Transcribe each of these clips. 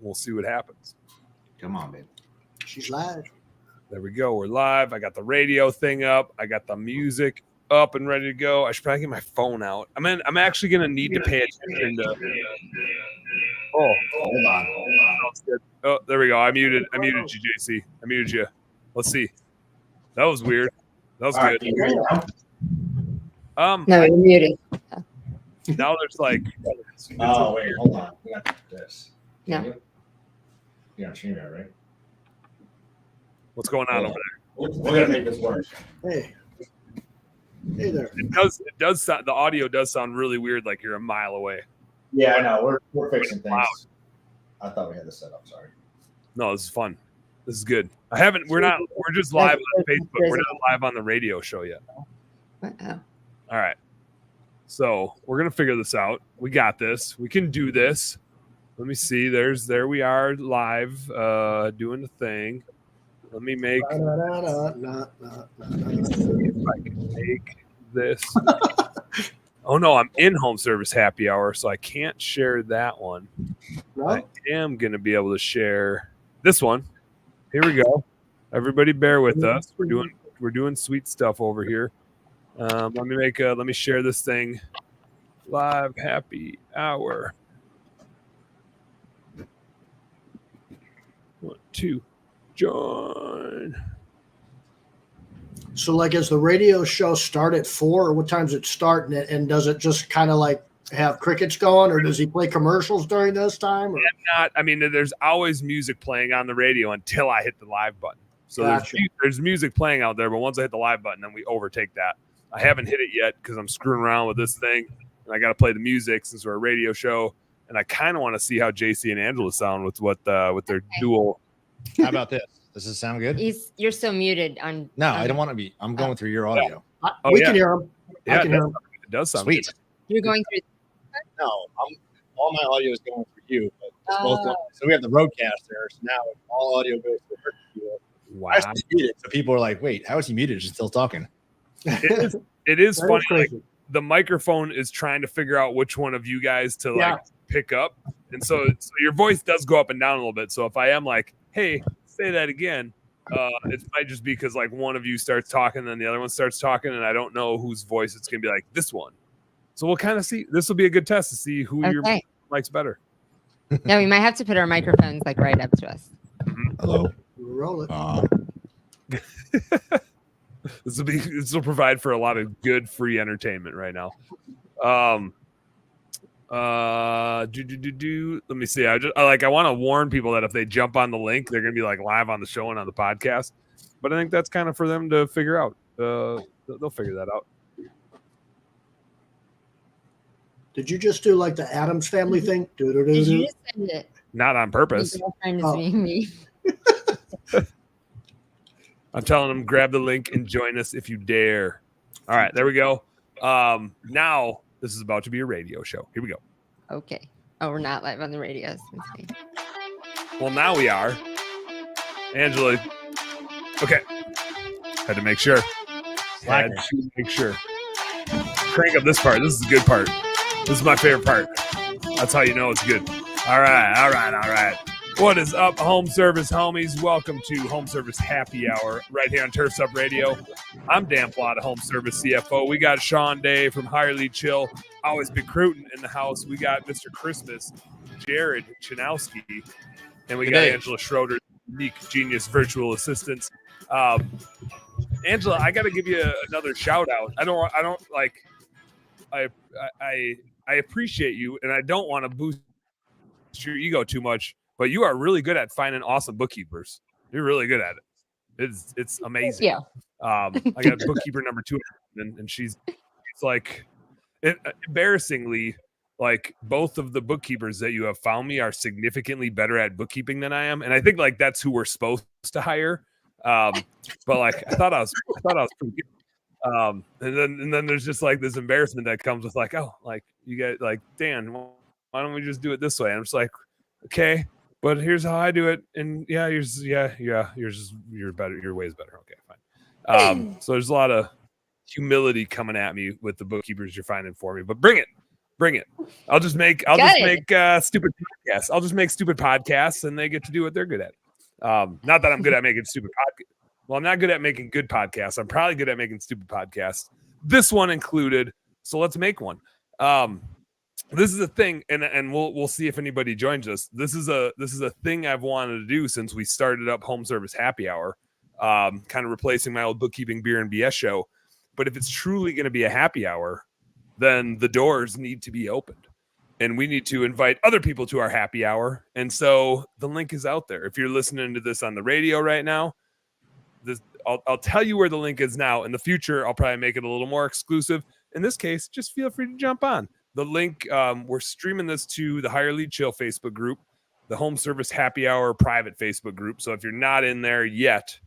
we'll see what happens. Come on, babe. She's live. There we go. We're live. I got the radio thing up. I got the music up and ready to go. I should probably get my phone out. I'm actually going to need to pay attention to. Oh, Hold on. Oh, there we go. I muted you, JC. I muted you. Let's see. That was weird. That was good. No, you're muted. Now there's like. Oh wait, hold on. We got this. No. You're on StreamYard, right? What's going on over there? We're gonna make this work. Hey there. It does sound, the audio does sound really weird, like you're a mile away. Yeah, I know. We're fixing things. Wow. I thought we had this set up. Sorry. No, this is fun. This is good. We're just live on Facebook. We're not live on the radio show yet. Uh-oh. All right. So we're gonna figure this out. We got this. We can do this. Let me see. There we are live, doing the thing. Let me make. If I can make this. Oh no, I'm in home service happy hour, so I can't share that one. No? I am gonna be able to share this one. Here we go. Everybody, bear with us. We're doing sweet stuff over here. Let me share this thing. Live happy hour. 1, 2, join. So, like, as the radio show start at 4, or what time's it start? And does it just kind of like have crickets going, or does he play commercials during this time? Or? There's always music playing on the radio until I hit the live button. So Gotcha. there's music playing out there, but once I hit the live button, then we overtake that. I haven't hit it yet because I'm screwing around with this thing, and I got to play the music since we're a radio show. And I kind of want to see how JC and Angela sound with their dual. How about this? Does this sound good? You're still muted on. No, I don't want to be. I'm going through your audio. We can hear him. Yeah, I can hear him. it does sound Sweet. good. You're going through. No, all my audio is going through you. But it's both so we have the roadcast there. So now all audio goes through her computer. Wow. I just muted. So people are like, "Wait, how is he muted? She's still talking." It is That funny. Like, crazy. the microphone is trying to figure out which one of you guys to Yeah. pick up, and so your voice does go up and down a little bit. So if I am like, "Hey, say that again," it might just be because like one of you starts talking, then the other one starts talking, and I don't know whose voice it's gonna be like this one. So we'll kind of see. This will be a good test to see who your Okay. mic's better. No, we might have to put our microphones like right up to us. Hello. Roll it. This will provide for a lot of good free entertainment right now. Let me see. I want to warn people that if they jump on the link, they're gonna be like live on the show and on the podcast. But I think that's kind of for them to figure out. They'll figure that out. Did you just do like the Addams Family thing? Did you just send it? Not on purpose. Your girlfriend is Oh. being me. I'm telling them grab the link and join us if you dare. All right, there we go. Now this is about to be a radio show. Here we go. Okay. Oh, we're not live on the radio. Let's see. Well, now we are. Angela. Okay. Had to make sure. Had to make sure. Crank up this part. This is the good part. This is my favorite part. That's how you know it's good. All right. What is up, home service homies? Welcome to Home Service Happy Hour right here on Turfs Up Radio. I'm Dan Plata, Home Service CFO. We got Sean Day from Hirely Chill. Always been Cruton in the house. We got Mr. Christmas, Jared Chanowski, and we got Angela Schroeder, unique genius virtual assistants. Angela, I got to give you another shout out. I appreciate you, and I don't want to boost your ego too much, but you are really good at finding awesome bookkeepers. You're really good at it. It's amazing. Yeah. I got bookkeeper number 2, and it's like embarrassingly, like both of the bookkeepers that you have found me are significantly better at bookkeeping than I am, and I think like that's who we're supposed to hire. But like I thought I was pretty good. And then there's just like this embarrassment that comes with like, oh, like you get like, Dan, why don't we just do it this way? And I'm just like, okay, but here's how I do it. And you're better. Your way is better. Okay, fine. So there's a lot of humility coming at me with the bookkeepers you're finding for me, but bring it. Bring it. I'll just make stupid podcasts. I'll just make stupid podcasts, and they get to do what they're good at. Not that I'm good at making stupid podcasts. Well, I'm not good at making good podcasts. I'm probably good at making stupid podcasts. This one included. So let's make one. This is a thing, and we'll see if anybody joins us. This is a thing I've wanted to do since we started up Home Service Happy Hour, kind of replacing my old bookkeeping beer and BS show. But if it's truly going to be a happy hour, then the doors need to be opened, and we need to invite other people to our happy hour. And so the link is out there. If you're listening to this on the radio right now, I'll tell you where the link is now. In the future, I'll probably make it a little more exclusive. In this case, just feel free to jump on the link. We're streaming this to the Higher Lead Chill Facebook group, the Home Service Happy Hour private Facebook group. So if you're not in there yet,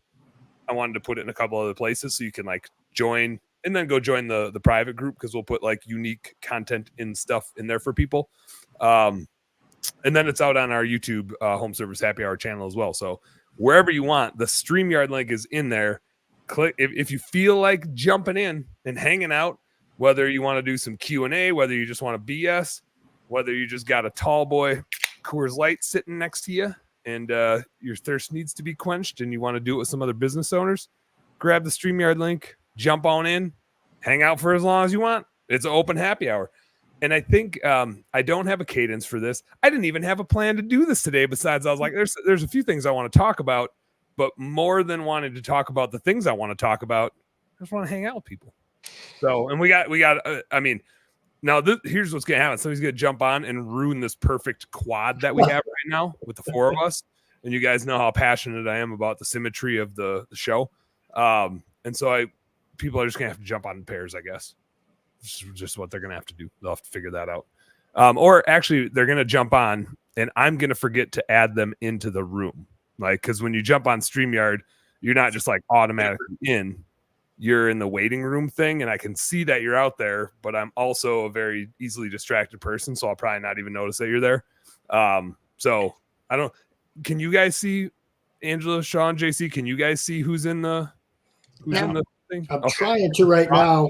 I wanted to put it in a couple other places so you can like join and then go join the private group, because we'll put like unique content and stuff in there for people. And then it's out on our YouTube Home Service Happy Hour channel as well. So wherever you want, the StreamYard link is in there. Click if you feel like jumping in and hanging out, whether you want to do some Q&A, whether you just want to BS, whether you just got a tall boy Coors Light sitting next to you and your thirst needs to be quenched and you want to do it with some other business owners, grab the StreamYard link, jump on in, hang out for as long as you want. It's an open happy hour. And I think I don't have a cadence for this. I didn't even have a plan to do this today. Besides, I was like, there's a few things I want to talk about, but more than wanting to talk about the things I want to talk about, I just want to hang out with people. So, and we got. I mean, now here's what's gonna happen. Somebody's gonna jump on and ruin this perfect quad that we have right now with the four of us. And you guys know how passionate I am about the symmetry of the show. And so people are just gonna have to jump on in pairs, I guess. Just what they're gonna have to do. They'll have to figure that out. Or actually, they're gonna jump on, and I'm gonna forget to add them into the room. Like, because when you jump on StreamYard, you're not just like automatically in. You're in the waiting room thing, and I can see that you're out there, but I'm also a very easily distracted person, so I'll probably not even notice that you're there. So I don't. Can you guys see Angela, Sean, JC? Can you guys see who's in the thing? I'm trying to right now.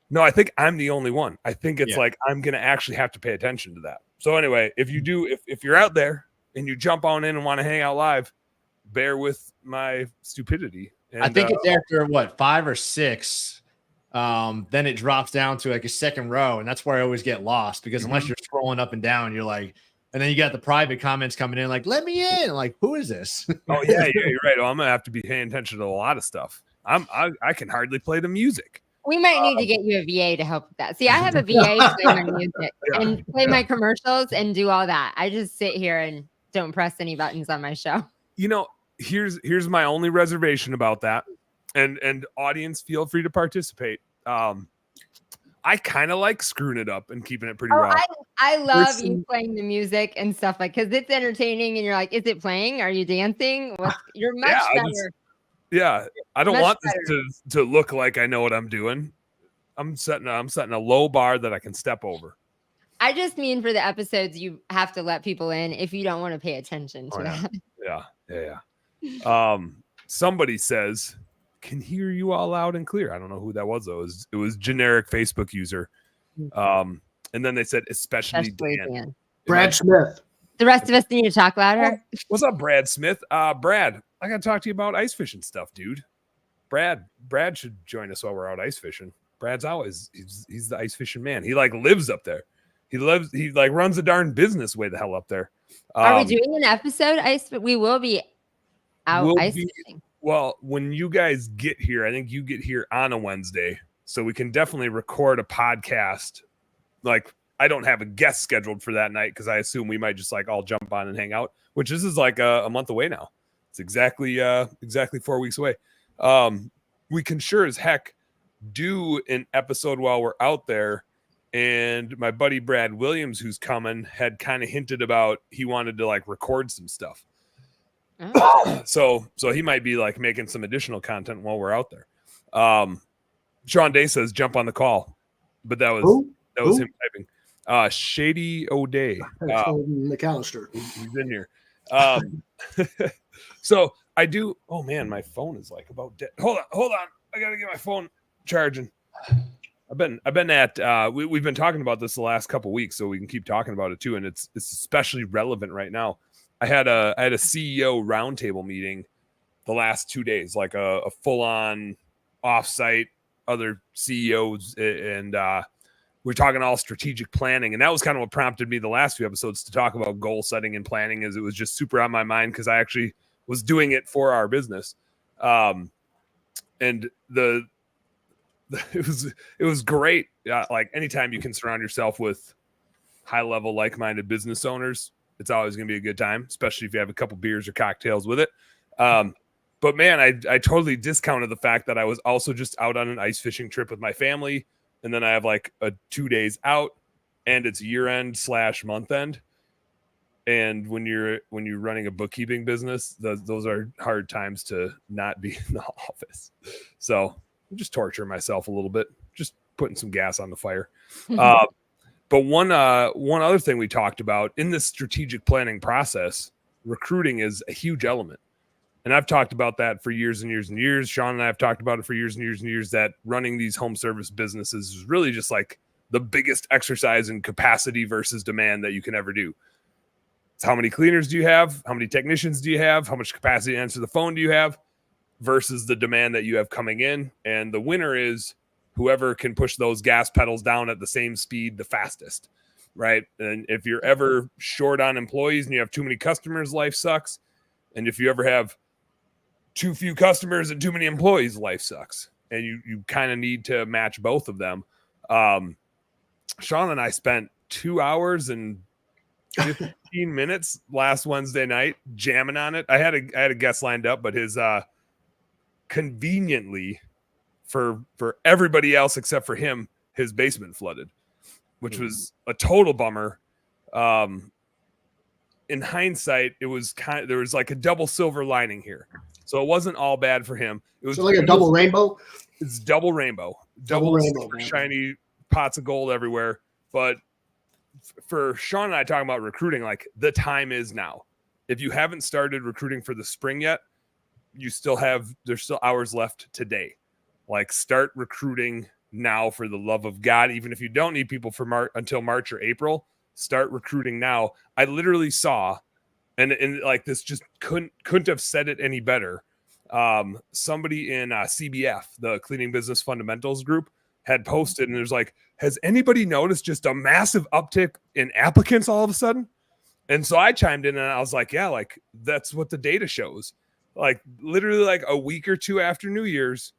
No, I think I'm the only one. I think it's like I'm gonna actually have to pay attention to that. So anyway, if you do, if you're out there and you jump on in and want to hang out live, bear with my stupidity. And, I think it's after 5 or 6. Then it drops down to like a second row, and that's where I always get lost, because unless you're scrolling up and down, you're like, and then you got the private comments coming in like, "Let me in." Like, who is this? Oh yeah, you're right. Well, I'm gonna have to be paying attention to a lot of stuff. I can hardly play the music. We might need to get you a VA to help with that. See, I have a VA to play my music and play my commercials and do all that. I just sit here and don't press any buttons on my show. You know, here's my only reservation about that, and audience, feel free to participate. I kind of like screwing it up and keeping it pretty raw. I love you playing the music and stuff, like, because it's entertaining and you're like, is it playing? Are you dancing? You're much better. I don't want this to look like I know what I'm doing. I'm setting a low bar that I can step over. I just mean for the episodes, you have to let people in if you don't want to pay attention to that. Yeah. Somebody says, can hear you all loud and clear. I don't know who that was though. It was generic Facebook user. And then they said, especially Dan. Brad Smith. The rest of us need to talk louder. What's up, Brad Smith? Brad, I gotta talk to you about ice fishing stuff, dude. Brad should join us while we're out ice fishing. Brad's always he's the ice fishing man. He like lives up there. He like runs a darn business way the hell up there. Are we doing an episode ice? We will be out ice fishing. Well, when you guys get here, I think you get here on a Wednesday, so we can definitely record a podcast. Like, I don't have a guest scheduled for that night because I assume we might just like all jump on and hang out. Which this is like a month away now. It's exactly 4 weeks away. We can sure as heck do an episode while we're out there. And my buddy Brad Williams, who's coming, had kind of hinted about he wanted to like record some stuff. Oh. So he might be like making some additional content while we're out there. Sean Day says jump on the call, but that was him typing. Shady O'Day, McAllister. He's in here. So I do. Oh man, my phone is like about dead. Hold on. I gotta get my phone charging. I've been at we've been talking about this the last couple weeks, so we can keep talking about it too, and it's especially relevant right now. I had a CEO roundtable meeting the last 2 days, like a full on offsite, other CEOs, and we're talking all strategic planning, and that was kind of what prompted me the last few episodes to talk about goal setting and planning, as it was just super on my mind because I actually was doing it for our business, and it was great. Like anytime you can surround yourself with high level, like-minded business owners, it's always going to be a good time, especially if you have a couple beers or cocktails with it. But man, I totally discounted the fact that I was also just out on an ice fishing trip with my family. And then I have like 2 days out, and it's year end / month end. And when you're running a bookkeeping business, those are hard times to not be in the office. So I'm just torturing myself a little bit, just putting some gas on the fire. But one other thing we talked about in this strategic planning process, recruiting is a huge element. And I've talked about that for years and years and years. Sean and I have talked about it for years and years and years, that running these home service businesses is really just like the biggest exercise in capacity versus demand that you can ever do. It's how many cleaners do you have? How many technicians do you have? How much capacity to answer the phone do you have versus the demand that you have coming in? And the winner is whoever can push those gas pedals down at the same speed the fastest, right? And if you're ever short on employees and you have too many customers, life sucks. And if you ever have too few customers and too many employees, life sucks. And you kind of need to match both of them. Sean and I spent 2 hours and 15 minutes last Wednesday night jamming on it. I had a guest lined up, but his conveniently for everybody else except for him, his basement flooded, which was a total bummer. In hindsight, it was there was like a double silver lining here. So it wasn't all bad for him. It was like a double rainbow. It's double rainbow, Double rainbow, shiny pots of gold everywhere. But for Sean and I talking about recruiting, like the time is now. If you haven't started recruiting for the spring yet, there's still hours left today. Like start recruiting now for the love of God. Even if you don't need people for until March or April, start recruiting now. I literally saw, and like this just couldn't have said it any better. Somebody in CBF, the Cleaning Business Fundamentals group, had posted, and there's like, has anybody noticed just a massive uptick in applicants all of a sudden? And so I chimed in and I was like, yeah, like that's what the data shows. Like literally like a week or two after New Year's,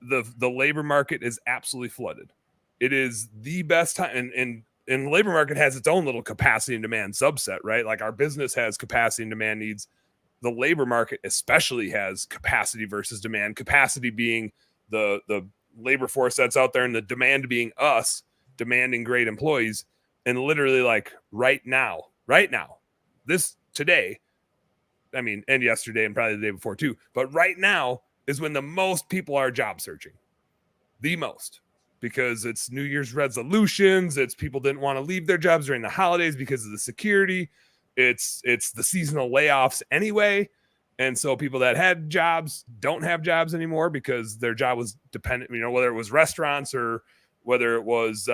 the labor market is absolutely flooded. It is the best time, and the labor market has its own little capacity and demand subset, right? Like our business has capacity and demand needs. The labor market especially has capacity versus demand. Capacity being the labor force that's out there, and the demand being us demanding great employees. And literally like right now, this today, I mean, and yesterday and probably the day before too, but right now is when the most people are job searching, the most, because it's New Year's resolutions. It's people didn't want to leave their jobs during the holidays because of the security. It's the seasonal layoffs anyway. And so people that had jobs don't have jobs anymore because their job was dependent, whether it was restaurants or whether it was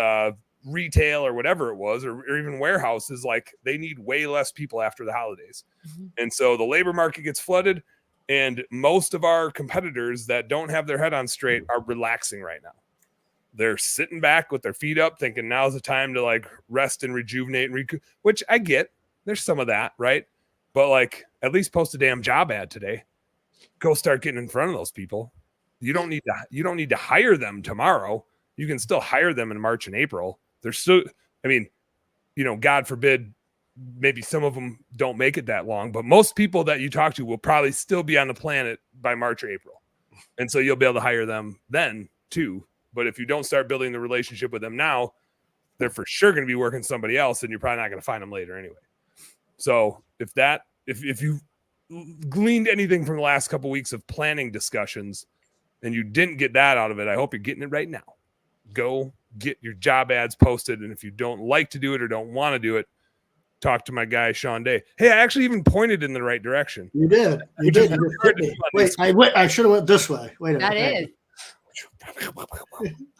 retail or whatever it was, or even warehouses, like they need way less people after the holidays. Mm-hmm. And so the labor market gets flooded, and most of our competitors that don't have their head on straight are relaxing right now. They're sitting back with their feet up thinking now's the time to like rest and rejuvenate and recoup, which I get. There's some of that, right? But like at least post a damn job ad today. Go start getting in front of those people. You don't need to hire them tomorrow. You can still hire them in March and April. They're still, I mean, God forbid, maybe some of them don't make it that long, but most people that you talk to will probably still be on the planet by March or April. And so you'll be able to hire them then too. But if you don't start building the relationship with them now, they're for sure going to be working somebody else, and you're probably not going to find them later anyway. So if you gleaned anything from the last couple of weeks of planning discussions and you didn't get that out of it, I hope you're getting it right now. Go get your job ads posted. And if you don't like to do it or don't want to do it, talk to my guy, Sean Day. Hey, I actually even pointed in the right direction. You did. You did. Wait, I should have went this way. Wait a minute. That is.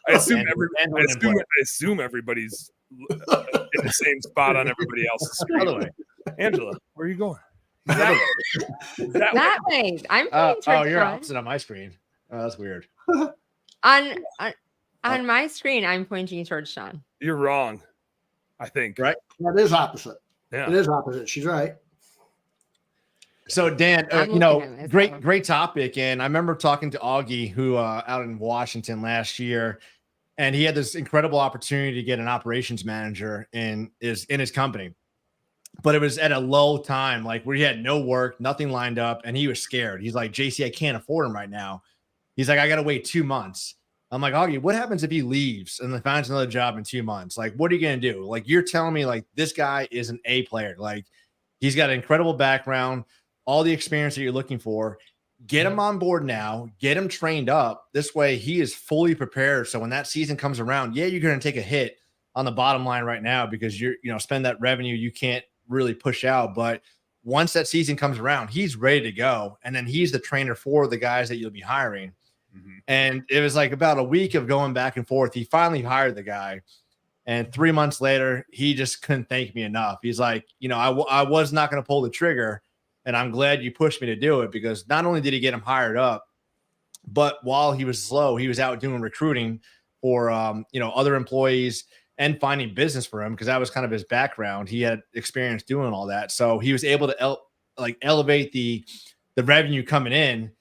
I assume And- everybody's in the same spot on everybody else's screen. By the way, Angela, where are you going? That way. That way. I'm pointing oh, towards you're Sean. opposite on my screen. Oh, that's weird. On my screen, I'm pointing towards Sean. You're wrong. I think. Right. That is opposite. Yeah. It is opposite. She's right. So Dan, I'm you know, looking at myself. great topic. And I remember talking to Augie, who out in Washington last year, and he had this incredible opportunity to get an operations manager in his company. But it was at a low time, like where he had no work, nothing lined up, and he was scared. He's like, JC, I can't afford him right now. He's like, I gotta wait 2 months. I'm like, Augie, what happens if he leaves and then finds another job in 2 months? Like, what are you going to do? Like, you're telling me like this guy is an A player. Like, he's got an incredible background, all the experience that you're looking for. Get him on board now, get him trained up. This way he is fully prepared. So when that season comes around, yeah, you're going to take a hit on the bottom line right now because spend that revenue you can't really push out. But once that season comes around, he's ready to go. And then he's the trainer for the guys that you'll be hiring. And it was like about a week of going back and forth. He finally hired the guy. And 3 months later, he just couldn't thank me enough. He's like, I was not going to pull the trigger. And I'm glad you pushed me to do it because not only did he get him hired up, but while he was slow, he was out doing recruiting for, other employees and finding business for him because that was kind of his background. He had experience doing all that. So he was able to elevate the revenue coming in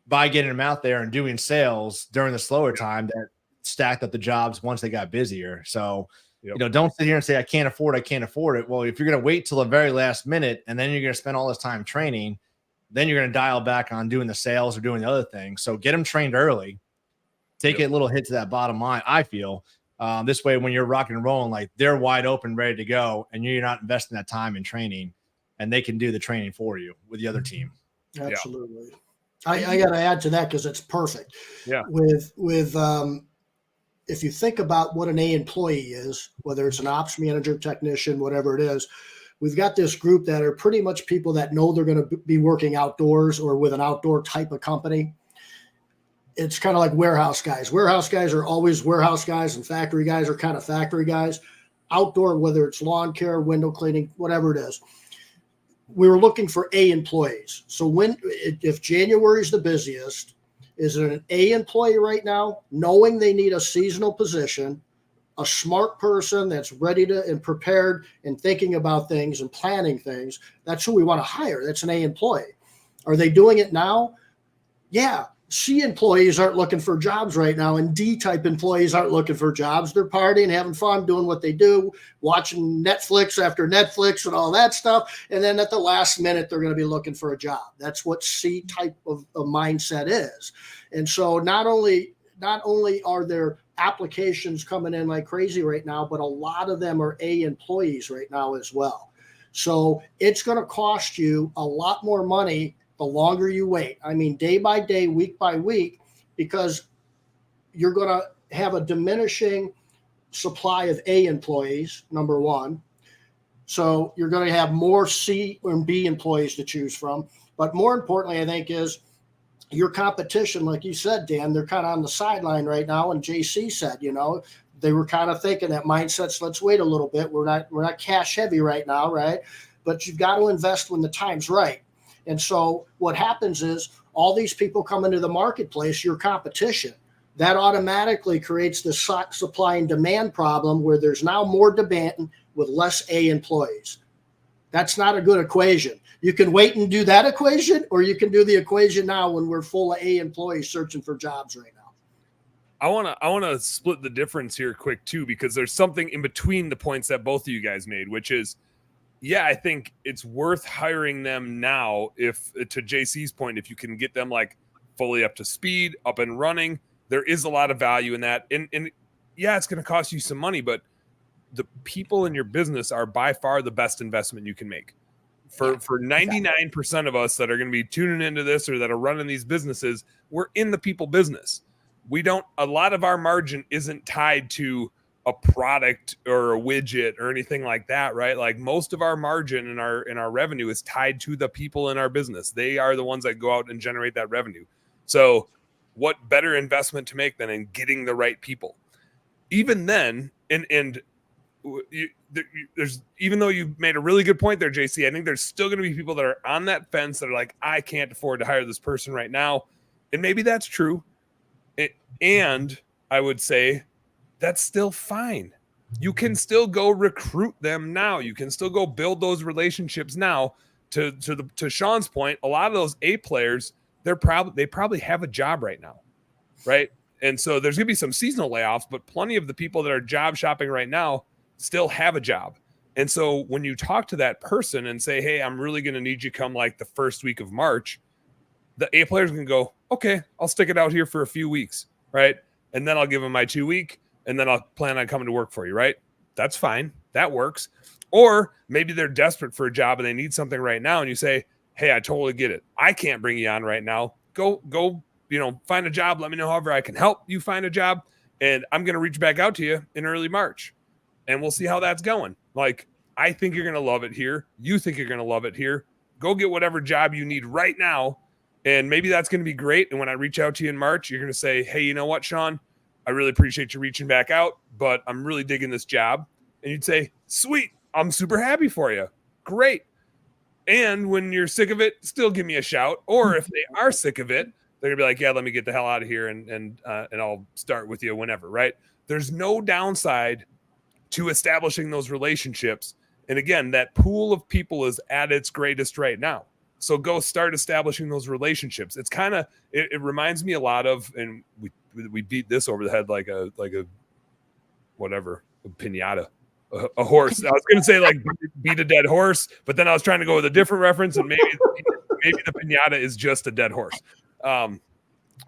by getting them out there and doing sales during the slower time that stacked up the jobs once they got busier. So, don't sit here and say, I can't afford it. Well, if you're going to wait till the very last minute and then you're going to spend all this time training, then you're going to dial back on doing the sales or doing the other things. So get them trained early, take a little hit to that bottom line. I feel this way, when you're rocking and rolling, like they're wide open, ready to go, and you're not investing that time in training and they can do the training for you with the other team. Absolutely. Yeah. I got to add to that because it's perfect. Yeah. With if you think about what an A employee is, whether it's an ops manager, technician, whatever it is, we've got this group that are pretty much people that know they're going to be working outdoors or with an outdoor type of company. It's kind of like warehouse guys. Warehouse guys are always warehouse guys, and factory guys are kind of factory guys. Outdoor, whether it's lawn care, window cleaning, whatever it is. We were looking for A employees. So if January is the busiest, is it an A employee right now, knowing they need a seasonal position, a smart person that's ready to and prepared and thinking about things and planning things? That's who we want to hire. That's an A employee. Are they doing it now? Yeah. C employees aren't looking for jobs right now, and D type employees aren't looking for jobs. They're partying, having fun, doing what they do, watching Netflix after Netflix and all that stuff. And then at the last minute, they're going to be looking for a job. That's what C type of mindset is. And so not only are there applications coming in like crazy right now, but a lot of them are A employees right now as well. So it's going to cost you a lot more money the longer you wait. I mean, day by day, week by week, because you're going to have a diminishing supply of A employees, number one. So you're going to have more C and B employees to choose from. But more importantly, I think, is your competition, like you said, Dan, they're kind of on the sideline right now. And JC said, they were kind of thinking that mindsets, let's wait a little bit. We're not cash heavy right now, right? But you've got to invest when the time's right. And so what happens is all these people come into the marketplace, your competition. That automatically creates the supply and demand problem where there's now more demand with less A employees. That's not a good equation. You can wait and do that equation, or you can do the equation now when we're full of A employees searching for jobs right now. I want to split the difference here quick too, because there's something in between the points that both of you guys made, which is, yeah, I think it's worth hiring them now if, to JC's point, if you can get them like fully up to speed, up and running, there is a lot of value in that. And yeah, it's going to cost you some money, but the people in your business are by far the best investment you can make. For 99% of us that are going to be tuning into this or that are running these businesses, we're in the people business. A lot of our margin isn't tied to a product or a widget or anything like that, right? Like most of our margin in our revenue is tied to the people in our business. They are the ones that go out and generate that revenue. So what better investment to make than in getting the right people? Even then, there's, even though you made a really good point there, JC, I think there's still going to be people that are on that fence that are like, I can't afford to hire this person right now. And maybe that's true. And I would say that's still fine. You can still go recruit them now. You can still go build those relationships now. To Sean's point, a lot of those A players, they probably have a job right now, right? And so there's going to be some seasonal layoffs, but plenty of the people that are job shopping right now still have a job. And so when you talk to that person and say, hey, I'm really going to need you come like the first week of March, the A players can go, okay, I'll stick it out here for a few weeks, right? And then I'll give them my 2 week, and then I'll plan on coming to work for you, right? That's fine. That works. Or maybe they're desperate for a job and they need something right now. And you say, hey, I totally get it. I can't bring you on right now. Go, find a job. Let me know however I can help you find a job. And I'm going to reach back out to you in early March and we'll see how that's going. Like, I think you're going to love it here. You think you're going to love it here. Go get whatever job you need right now. And maybe that's going to be great. And when I reach out to you in March, you're going to say, hey, you know what, Sean, I really appreciate you reaching back out, but I'm really digging this job. And you'd say, sweet, I'm super happy for you. Great. And when you're sick of it, still give me a shout. Or if they are sick of it, they're gonna be like, yeah, let me get the hell out of here and I'll start with you whenever, right? There's no downside to establishing those relationships. And again, that pool of people is at its greatest right now. So go start establishing those relationships. It's kind of, it reminds me a lot of, and we beat this over the head like a whatever, a piñata. A horse. I was going to say like beat a dead horse, but then I was trying to go with a different reference, and maybe the piñata is just a dead horse.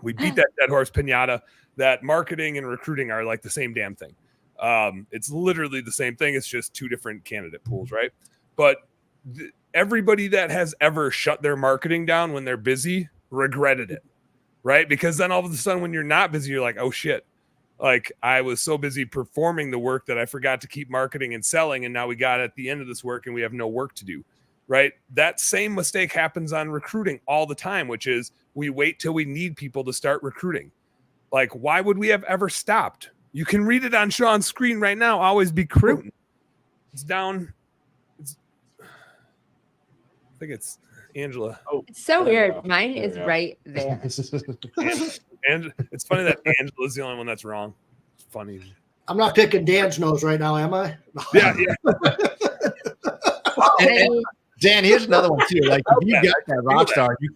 We beat that dead horse piñata. That marketing and recruiting are like the same damn thing. It's literally the same thing. It's just two different candidate pools, right? But everybody that has ever shut their marketing down when they're busy regretted it, right? Because then all of a sudden when you're not busy, you're like, oh shit. Like, I was so busy performing the work that I forgot to keep marketing and selling. And now we got at the end of this work and we have no work to do, right? That same mistake happens on recruiting all the time, which is we wait till we need people to start recruiting. Like, why would we have ever stopped? You can read it on Sean's screen right now. Always be recruiting. It's down. I think it's Angela. Oh, it's so weird. Mine is right there. And it's funny that Angela's the only one that's wrong. It's funny. I'm not picking Dan's nose right now, am I? Yeah. And Dan, here's another one too. Like, if you got that rock star, you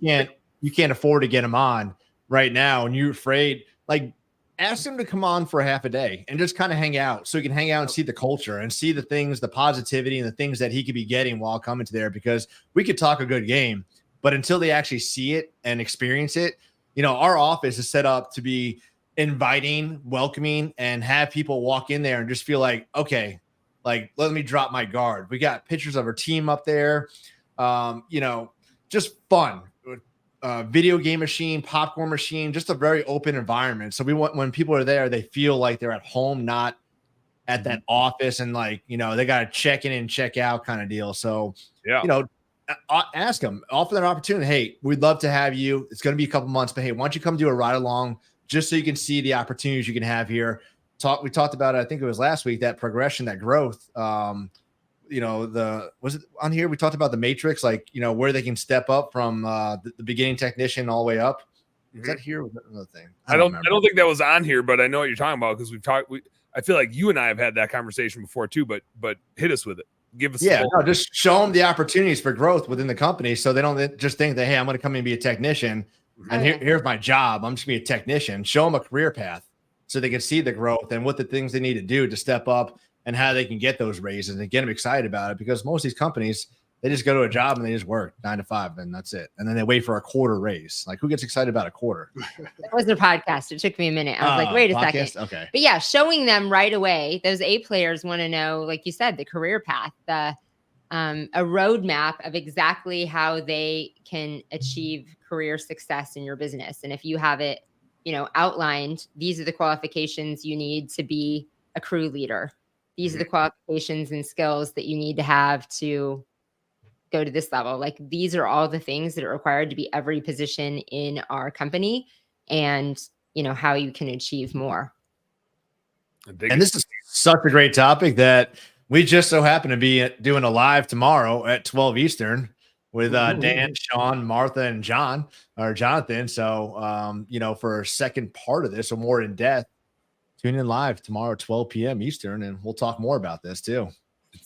can't afford to get him on right now, and you're afraid. Like, ask him to come on for half a day and just kind of hang out, so he can hang out and see the culture and see the things, the positivity, and the things that he could be getting while coming to there. Because we could talk a good game, but until they actually see it and experience it. You know, our office is set up to be inviting, welcoming, and have people walk in there and just feel like, okay, like, let me drop my guard. We got pictures of our team up there, just fun. Video game machine, popcorn machine, just a very open environment. So we want, when people are there, they feel like they're at home, not at that office and like, they got to check in and check out kind of deal. So, ask them, offer that opportunity. Hey, we'd love to have you. It's going to be a couple months, but hey, why don't you come do a ride along just so you can see the opportunities you can have here. We talked about it, I think it was last week, that progression, that growth. Was it on here? We talked about the matrix, like, where they can step up from the beginning technician all the way up. Is that here? Was that another thing? I don't think that was on here, but I know what you're talking about because I feel like you and I have had that conversation before too, but hit us with it. Give us just show them the opportunities for growth within the company, so they don't just think that, hey, I'm going to come in and be a technician, and here's my job. I'm just going to be a technician. Show them a career path so they can see the growth and what the things they need to do to step up and how they can get those raises and get them excited about it. Because most of these companies, they just go to a job and they just work 9 to 5 and that's it. And then they wait for a quarter raise. Like, who gets excited about a quarter? That was their podcast. It took me a minute. I was like, wait a second. Okay. But yeah, showing them right away, those A players want to know, like you said, the career path, a roadmap of exactly how they can achieve career success in your business. And if you have it, outlined, these are the qualifications you need to be a crew leader. These are the qualifications and skills that you need to have to go to this level. Like, these are all the things that are required to be every position in our company. and, how you can achieve more. And this is such a great topic that we just so happen to be doing a live tomorrow at 12 Eastern with Dan, Sean, Martha, and Jonathan. So, for a second part of this or more in depth, tune in live tomorrow at 12 p.m. Eastern, and we'll talk more about this too.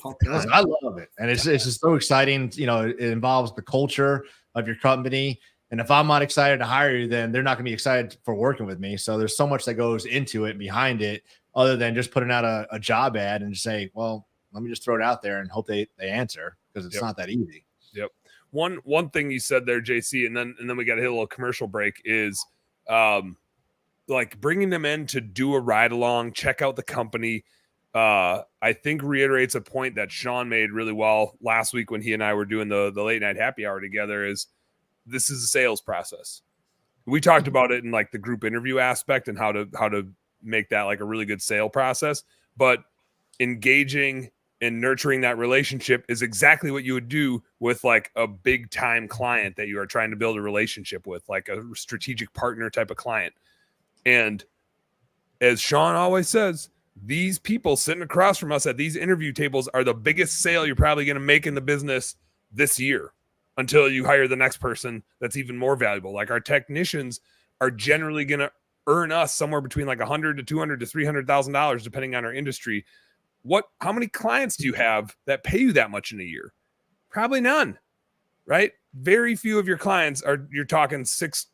I love it. And it's just so exciting. It involves the culture of your company. And if I'm not excited to hire you, then they're not going to be excited for working with me. So there's so much that goes into it, behind it, other than just putting out a job ad and just say, well, let me just throw it out there and hope they answer, because it's not that easy. Yep. One thing you said there, JC, and then we got to hit a little commercial break, is like bringing them in to do a ride along, check out the company. I think reiterates a point that Sean made really well last week when he and I were doing the late night happy hour together, is this is a sales process. We talked about it in like the group interview aspect and how to make that like a really good sale process, but engaging and nurturing that relationship is exactly what you would do with like a big time client that you are trying to build a relationship with, like a strategic partner type of client. And as Sean always says, these people sitting across from us at these interview tables are the biggest sale you're probably going to make in the business this year, until you hire the next person that's even more valuable. Like our technicians are generally going to earn us somewhere between like $100,000 to $200,000 to $300,000, depending on our industry. How many clients do you have that pay you that much in a year? Probably none, right? Very few of your clients you're talking 6+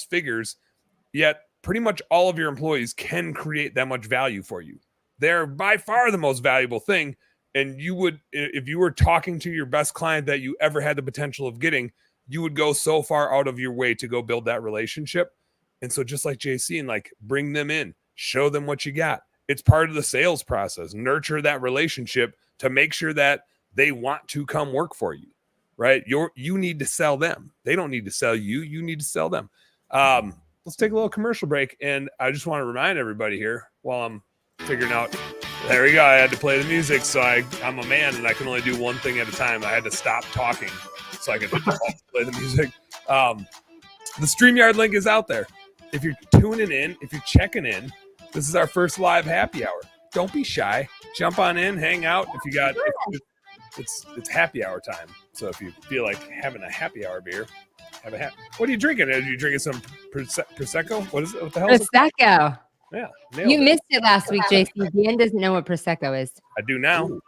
figures, yet pretty much all of your employees can create that much value for you. They're by far the most valuable thing. And you would, if you were talking to your best client that you ever had the potential of getting, you would go so far out of your way to go build that relationship. And so just like JC, and like bring them in, show them what you got. It's part of the sales process. Nurture that relationship to make sure that they want to come work for you, right? You need to sell them. They don't need to sell you. You need to sell them. Let's take a little commercial break. And I just want to remind everybody here while I'm figuring out. There we go. I had to play the music, so I'm a man and I can only do one thing at a time. I had to stop talking so I could play the music. The StreamYard link is out there. If you're tuning in, if you're checking in, this is our first live happy hour. Don't be shy. Jump on in, hang out. It's happy hour time. So if you feel like having a happy hour beer, have a What are you drinking? Are you drinking some Prosecco? What is it? What the hell is it? Prosecco. Yeah. You missed it last week, JC. Dan doesn't know what Prosecco is. I do now.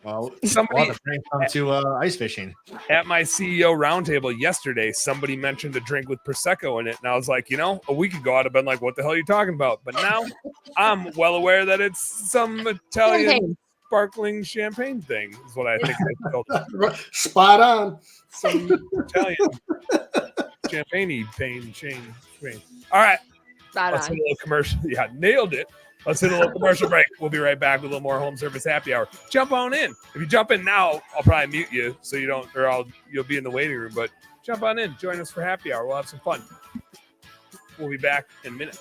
Well, somebody come to ice fishing. At my CEO roundtable yesterday, somebody mentioned a drink with Prosecco in it. And I was like, a week ago, I'd have been like, what the hell are you talking about? But now I'm well aware that it's some Italian sparkling champagne thing, is what I think they called it. Spot on. Some Italian champagne. All right. Let's hit a little commercial. Yeah, nailed it. Let's hit a little commercial break. We'll be right back with a little more home service happy hour. Jump on in. If you jump in now, I'll probably mute you so you don't, or you'll be in the waiting room. But jump on in. Join us for happy hour. We'll have some fun. We'll be back in a minute.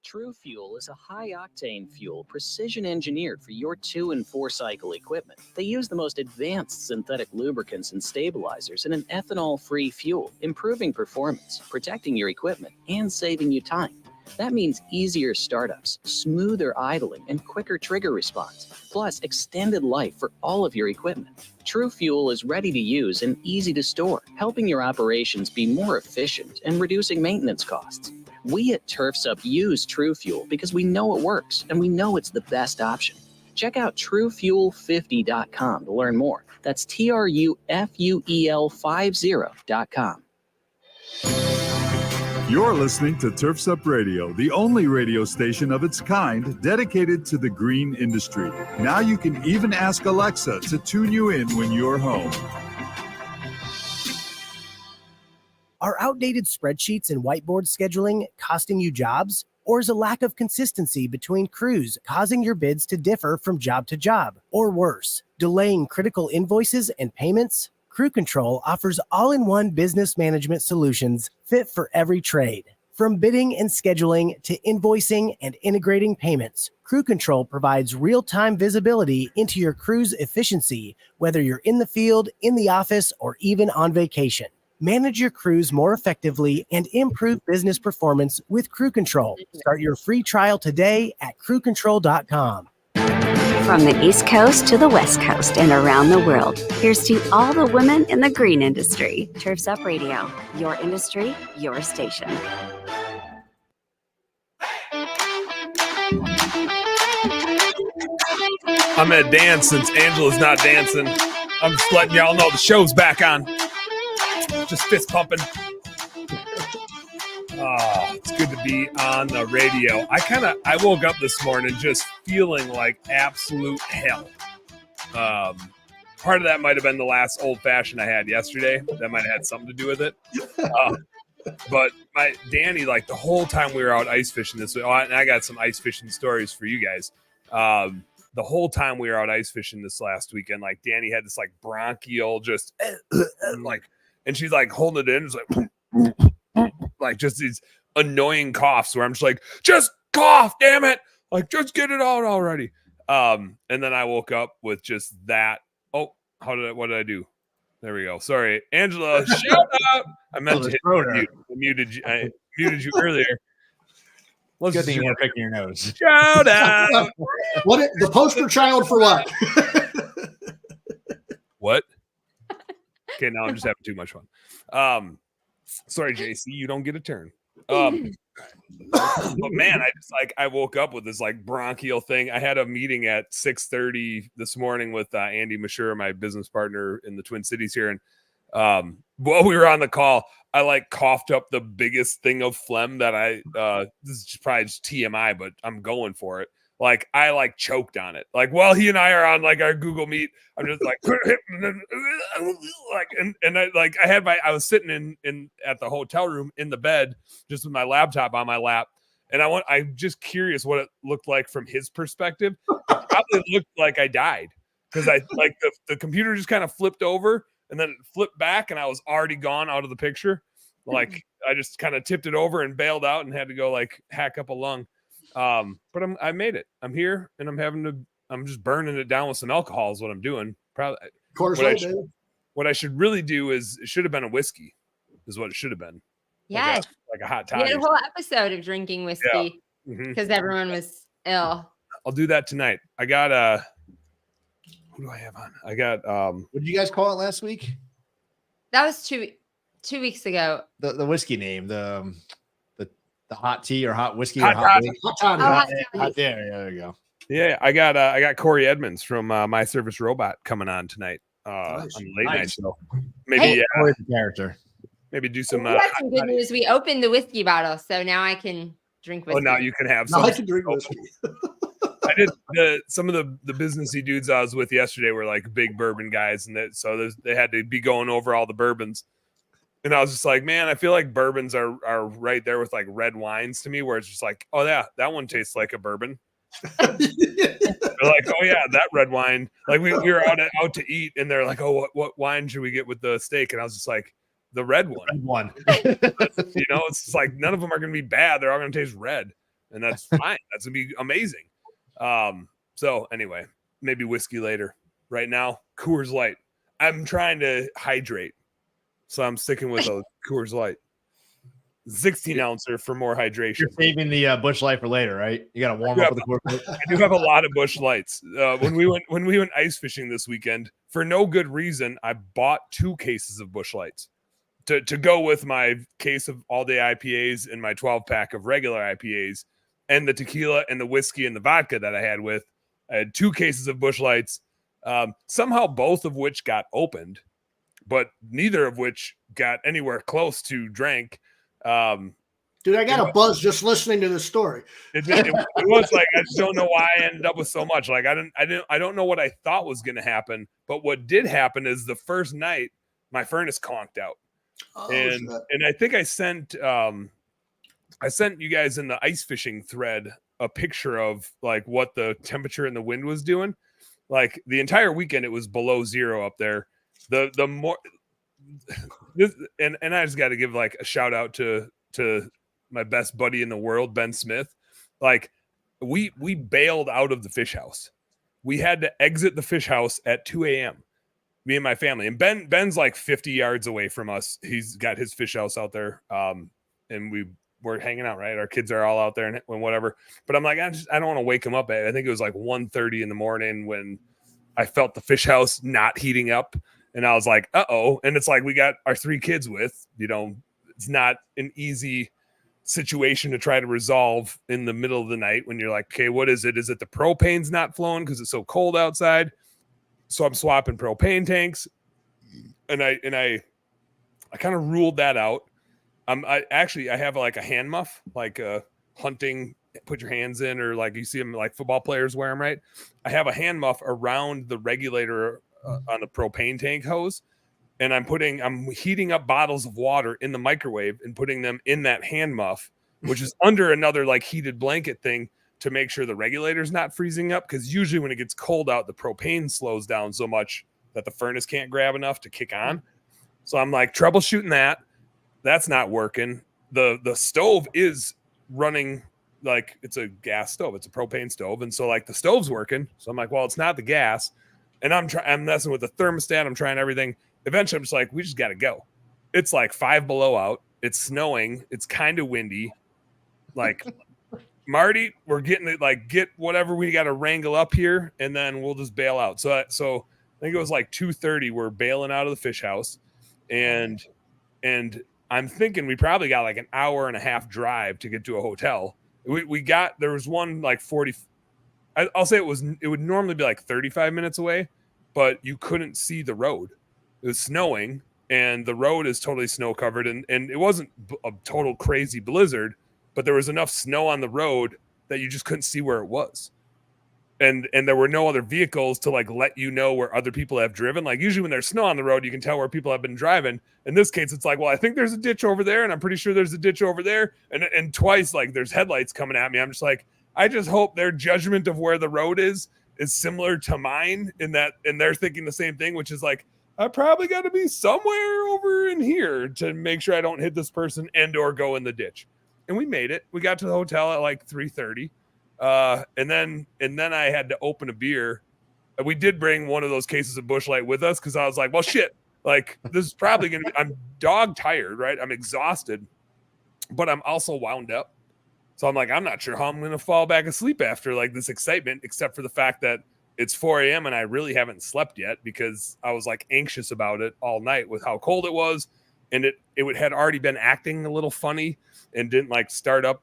True Fuel is a high-octane fuel precision-engineered for your 2- and 4-cycle equipment. They use the most advanced synthetic lubricants and stabilizers in an ethanol-free fuel, improving performance, protecting your equipment, and saving you time. That means easier startups, smoother idling, and quicker trigger response, plus extended life for all of your equipment. True Fuel is ready to use and easy to store, helping your operations be more efficient and reducing maintenance costs. We at Turfs Up use True Fuel because we know it works and we know it's the best option. Check out TrueFuel50.com to learn more. That's TrueFuel50.com. You're listening to Turfs Up Radio, the only radio station of its kind dedicated to the green industry. Now you can even ask Alexa to tune you in when you're home. Are outdated spreadsheets and whiteboard scheduling costing you jobs? Or is a lack of consistency between crews causing your bids to differ from job to job? Or worse, delaying critical invoices and payments? Crew Control offers all-in-one business management solutions fit for every trade. From bidding and scheduling to invoicing and integrating payments, Crew Control provides real-time visibility into your crew's efficiency, whether you're in the field, in the office, or even on vacation. Manage your crews more effectively and improve business performance with Crew Control. Start your free trial today at crewcontrol.com. From the East Coast to the West Coast and around the world, here's to all the women in the green industry. Turfs Up Radio, your industry, your station. I'm at dance since Angela's not dancing. I'm just letting y'all know the show's back on. Just fist pumping. Oh, it's good to be on the radio. I woke up this morning just feeling like absolute hell. Part of that might have been the last old fashioned I had yesterday. That might have had something to do with it. But my Danny, like the whole time we were out ice fishing this week, and I got some ice fishing stories for you guys. The whole time we were out ice fishing this last weekend, like Danny had this like bronchial, just and she's like holding it in, it's like just these annoying coughs where I'm just like, just cough, damn it, like just get it out already. And then I woke up with just that. Oh, what did I do? There we go. Sorry, Angela. Shut up. I meant to hit mute. I muted you earlier. Good thing you weren't picking your nose. Shout out. What the poster child for what? What? Okay, now I'm just having too much fun. Sorry, JC, you don't get a turn. But man, I woke up with this like bronchial thing. I had a meeting at 6:30 this morning with Andy Mashura, my business partner in the Twin Cities here, and while we were on the call, I like coughed up the biggest thing of phlegm that this is probably just TMI, but I'm going for it. Like I like choked on it. Like while he and I are on like our Google Meet, I'm just like I was sitting in at the hotel room in the bed just with my laptop on my lap. And I'm just curious what it looked like from his perspective. It probably looked like I died because I like the computer just kind of flipped over and then it flipped back and I was already gone out of the picture. Like I just kind of tipped it over and bailed out and had to go like hack up a lung. But I made it. I'm here and I'm just burning it down with some alcohol is what I'm doing. Probably Of course, what I should really do is it should have been a whiskey is what it should have been. Yes. Like a hot We toddy. had a whole episode of drinking whiskey because everyone was ill. I'll do that tonight. I got who do I have on? I got What did you guys call it last week? That was two weeks ago. The whiskey name, the hot tea or hot whiskey hot or hot toddy. there you go. Yeah, I got Corey Edmonds from My Service Robot coming on tonight on the late night show. Maybe Corey's a character. Maybe do some. We got some good news. We opened the whiskey bottle, so now I can drink whiskey. Oh, now you can have Now some. I can drink whiskey. I did some of the businessy dudes I was with yesterday were like big bourbon guys, and they had to be going over all the bourbons. And I was just like, man, I feel like bourbons are right there with like red wines to me, where it's just like, oh yeah, that one tastes like a bourbon. They're like, oh yeah, that red wine. Like we were out to eat, and they're like, oh, what wine should we get with the steak? And I was just like, the red one. It's just like none of them are going to be bad. They're all going to taste red, and that's fine. That's going to be amazing. So anyway, maybe whiskey later. Right now, Coors Light. I'm trying to hydrate, so I'm sticking with a Coors Light. 16 ouncer for more hydration. You're saving the Busch Light for later, right? You got to warm up with the Coors Light. I do have a lot of Busch Lights. When we went ice fishing this weekend, for no good reason, I bought 2 cases of Busch Lights to go with my case of all day IPAs and my 12-pack of regular IPAs and the tequila and the whiskey and the vodka that I had with. I had 2 cases of Busch Lights, somehow both of which got opened, but neither of which got anywhere close to drank. Dude, I got a buzz just listening to this story. It was like, I just don't know why I ended up with so much. Like I don't know what I thought was going to happen, but what did happen is the first night my furnace conked out. And I think I sent you guys in the ice fishing thread a picture of like what the temperature and the wind was doing. Like the entire weekend, it was below 0 up there. The more, and I just got to give like a shout out to my best buddy in the world, Ben Smith, like we bailed out of the fish house. We had to exit the fish house at 2 a.m. Me and my family. And Ben's like 50 yards away from us. He's got his fish house out there. And we're hanging out, right? Our kids are all out there and whatever. But I'm like, I don't want to wake him up. I think it was like 1:30 in the morning when I felt the fish house not heating up. And I was like, uh-oh. And it's like, we got our 3 kids with, it's not an easy situation to try to resolve in the middle of the night when you're like, okay, what is it? Is it the propane's not flowing because it's so cold outside? So I'm swapping propane tanks, and I kind of ruled that out. I have like a hand muff, like a hunting, put your hands in, or like you see them like football players wear them, right? I have a hand muff around the regulator on the propane tank hose, and I'm heating up bottles of water in the microwave and putting them in that hand muff, which is under another like heated blanket thing to make sure the regulator's not freezing up. Because usually when it gets cold out, the propane slows down so much that the furnace can't grab enough to kick on. So I'm like troubleshooting that. That's not working. The stove is running like it's a gas stove. It's a propane stove. And so like the stove's working. So I'm like, well, it's not the gas. And I'm messing with the thermostat. I'm trying everything. Eventually I'm just like, we just got to go. It's like 5 below out. It's snowing. It's kind of windy. Like, Marty, we're getting it, like, get whatever we got to wrangle up here, and then we'll just bail out. So I think it was like 2:30. We're bailing out of the fish house, and I'm thinking we probably got like an hour and a half drive to get to a hotel. There was one like 40. I'll say it would normally be like 35 minutes away, but you couldn't see the road. It was snowing, and the road is totally snow covered, and it wasn't a total crazy blizzard, but there was enough snow on the road that you just couldn't see where it was. And there were no other vehicles to like let you know where other people have driven. Like usually when there's snow on the road, you can tell where people have been driving. In this case, it's like, well, I think there's a ditch over there, and I'm pretty sure there's a ditch over there. And twice, like there's headlights coming at me. I'm just like, I just hope their judgment of where the road is similar to mine in that, and they're thinking the same thing, which is like, I probably got to be somewhere over in here to make sure I don't hit this person and or go in the ditch. And we made it. We got to the hotel at like 3:30. And then I had to open a beer. We did bring one of those cases of Busch Light with us because I was like, well, shit, like this is probably going to be, I'm dog tired, right? I'm exhausted, but I'm also wound up. So I'm like, I'm not sure how I'm going to fall back asleep after like this excitement, except for the fact that it's 4 a.m. and I really haven't slept yet because I was like anxious about it all night with how cold it was. And it had already been acting a little funny and didn't like start up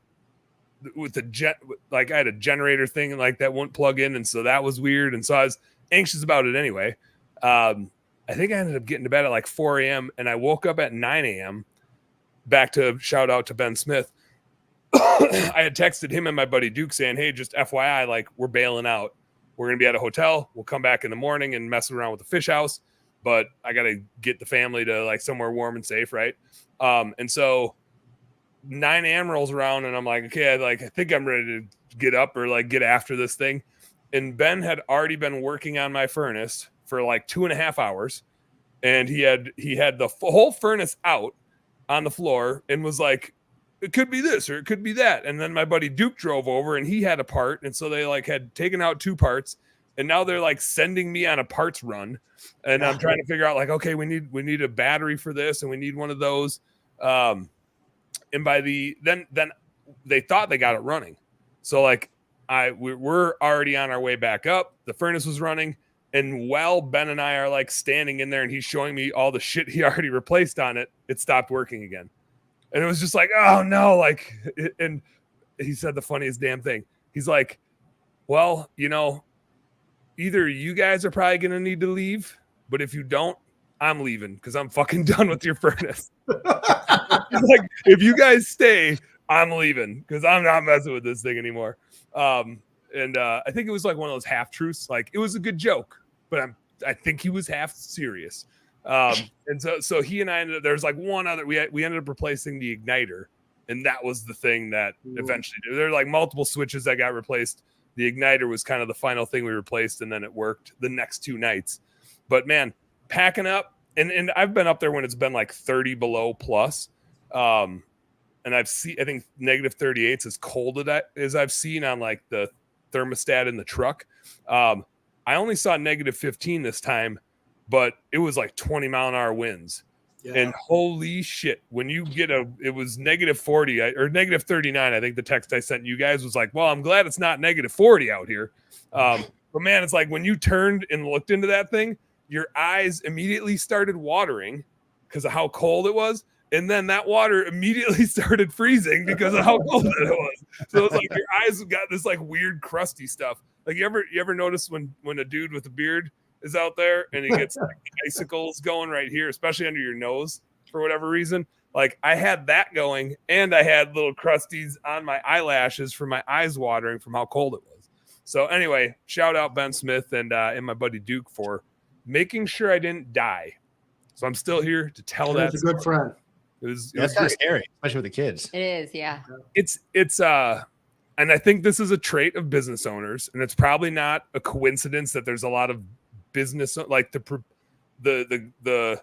with the jet. Like I had a generator thing like that wouldn't plug in. And so that was weird. And so I was anxious about it anyway. I think I ended up getting to bed at like 4 a.m. and I woke up at 9 a.m. Back to shout out to Ben Smith. I had texted him and my buddy Duke saying, hey, just FYI, like we're bailing out. We're going to be at a hotel. We'll come back in the morning and mess around with the fish house. But I got to get the family to like somewhere warm and safe. Right. And so 9 a.m. rolls around and I'm like, okay, I think I'm ready to get up or like get after this thing. And Ben had already been working on my furnace for like 2.5 hours. And he had the whole furnace out on the floor and was like, it could be this or it could be that. And then my buddy Duke drove over and he had a part. And so they like had taken out 2 parts. And now they're like sending me on a parts run. And I'm trying to figure out like, okay, we need a battery for this and we need one of those. And by then they thought they got it running. So like we're already on our way back up. The furnace was running. And while Ben and I are like standing in there and he's showing me all the shit he already replaced on it, it stopped working again. And it was just like, oh no, like, and he said the funniest damn thing. He's like, well, either you guys are probably going to need to leave, but if you don't, I'm leaving because I'm fucking done with your furnace. He's like, if you guys stay, I'm leaving because I'm not messing with this thing anymore. And I think it was like one of those half truths. Like it was a good joke, but I think he was half serious. And so he and I there's like one other, we ended up replacing the igniter. And that was the thing that eventually there were like multiple switches that got replaced. The igniter was kind of the final thing we replaced. And then it worked the next 2 nights, but man, packing up and I've been up there when it's been like 30 below plus. And and I think negative 38's as cold as I've seen on like the thermostat in the truck. I only saw negative 15 this time, but it was like 20-mile-an-hour winds. Yeah. And holy shit, when you get it was negative 40 or negative 39. I think the text I sent you guys was like, well, I'm glad it's not negative 40 out here. But man, it's like when you turned and looked into that thing, your eyes immediately started watering because of how cold it was. And then that water immediately started freezing because of how cold it was. So it's like your eyes got this like weird crusty stuff. Like you ever notice when a dude with a beard is out there and he gets like icicles going right here, especially under your nose for whatever reason. Like I had that going, and I had little crusties on my eyelashes from my eyes watering from how cold it was. So anyway, shout out Ben Smith and my buddy Duke for making sure I didn't die. So I'm still here to tell that. That's a good friend. That's kind of scary, especially with the kids. It is, yeah. It's and I think this is a trait of business owners, and it's probably not a coincidence that there's a lot of business, like the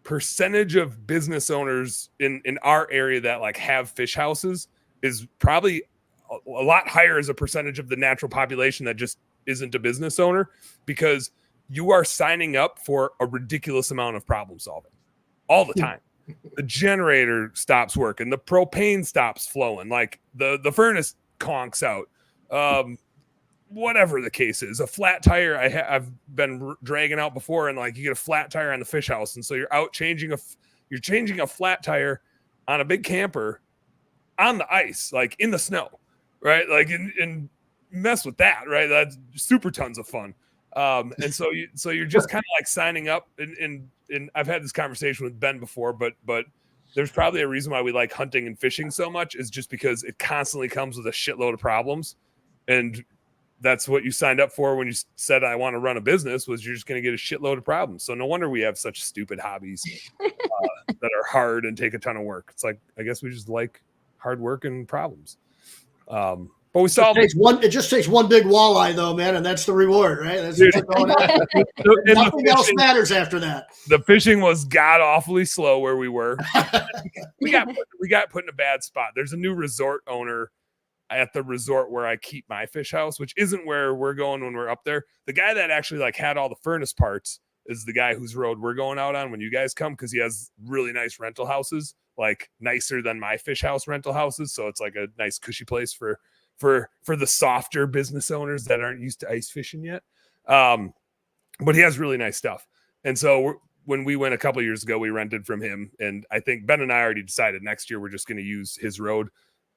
percentage of business owners in our area that like have fish houses is probably a lot higher as a percentage of the natural population that just isn't a business owner, because you are signing up for a ridiculous amount of problem solving all the time. The generator stops working, the propane stops flowing, like the furnace conks out, whatever the case is. A flat tire I've been dragging out before, and like you get a flat tire on the fish house, and so you're out changing a flat tire on a big camper on the ice, like in the snow, right? Like and mess with that, right? That's super tons of fun. And so you're just kind of like signing up, and I've had this conversation with Ben before, but there's probably a reason why we like hunting and fishing so much, is just because it constantly comes with a shitload of problems. And that's what you signed up for when you said, I want to run a business, was you're just going to get a shitload of problems. So no wonder we have such stupid hobbies that are hard and take a ton of work. It's like, I guess we just like hard work and problems. But we saw it just takes one big walleye though, man, and that's the reward, right? That's nothing else matters after that. The fishing was god awfully slow where we were. we got put in a bad spot. There's a new resort owner at the resort where I keep my fish house, which isn't where we're going when we're up there. The guy that actually like had all the furnace parts is the guy whose road we're going out on when you guys come, because he has really nice rental houses, like nicer than my fish house rental houses. So it's like a nice cushy place for the softer business owners that aren't used to ice fishing yet. But he has really nice stuff. And so when we went a couple of years ago, we rented from him. And I think Ben and I already decided next year we're just going to use his road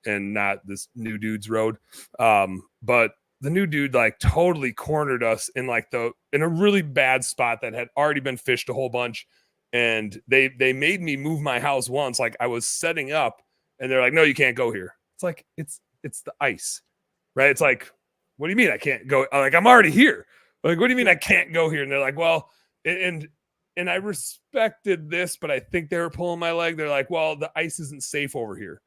and not this new dude's road. But the new dude like totally cornered us in a really bad spot that had already been fished a whole bunch. And they made me move my house once. Like I was setting up and they're like, no, you can't go here. It's like, it's the ice, right? It's like, what do you mean I can't go? Like, I'm already here. Like, what do you mean I can't go here? And they're like, well, and I respected this, but I think they were pulling my leg. They're like, well, the ice isn't safe over here.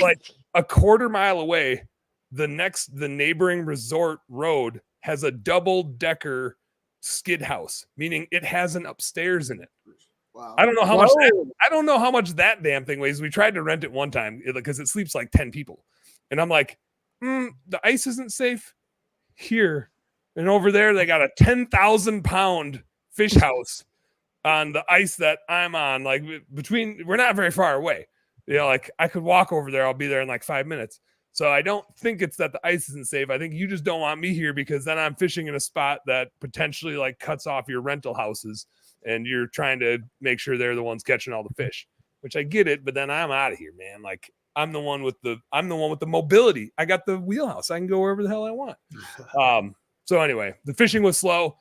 Like a quarter mile away, the neighboring resort road has a double-decker skid house, meaning it has an upstairs in it. Wow. I don't know how much that damn thing weighs. We tried to rent it one time because it sleeps like 10 people. And I'm like, the ice isn't safe here. And over there, they got a 10,000-pound fish house on the ice that I'm on. Like we're not very far away. You know, like I could walk over there. I'll be there in like 5 minutes. So I don't think it's that the ice isn't safe. I think you just don't want me here because then I'm fishing in a spot that potentially like cuts off your rental houses. And you're trying to make sure they're the ones catching all the fish, which I get it. But then I'm out of here, man. Like I'm the one with the mobility. I got the wheelhouse. I can go wherever the hell I want. So anyway, the fishing was slow,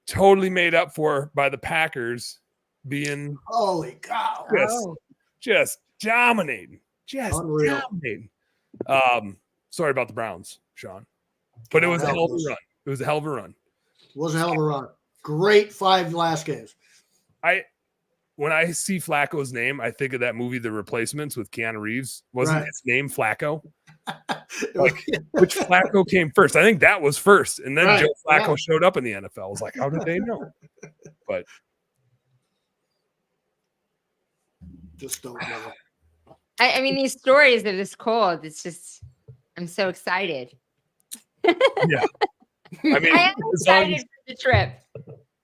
totally made up for by the Packers being holy cow, just dominating, unreal. Dominating. Sorry about the Browns, Sean, but it was a hell of a run. It was a hell of a run. It was a hell of a run. Great 5 last games. When I see Flacco's name, I think of that movie, The Replacements, with Keanu Reeves. Wasn't his name Flacco? Like, which Flacco came first? I think that was first, and then Joe Flacco showed up in the NFL. I was like, how did they know? But just don't know. I mean, these stories of this cold, it's just, I'm so excited. Yeah. I mean, I am excited for the trip.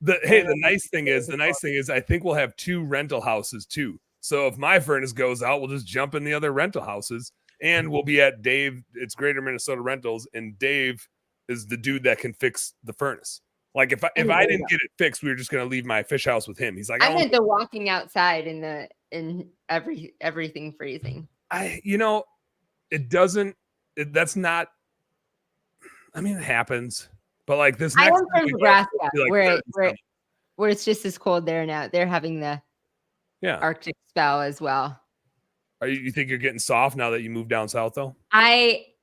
The nice thing is I think we'll have 2 rental houses too. So if my furnace goes out, we'll just jump in the other rental houses and we'll be at Dave. It's Greater Minnesota Rentals, and Dave is the dude that can fix the furnace. Like if I didn't get it fixed, we were just going to leave my fish house with him. He's like, I meant the walking outside in everything freezing. That's not, I mean, it happens, but like this I next went from week, Nebraska like where it's just as cold there now. They're having the Arctic spell as well. You think you're getting soft now that you moved down south though? Okay,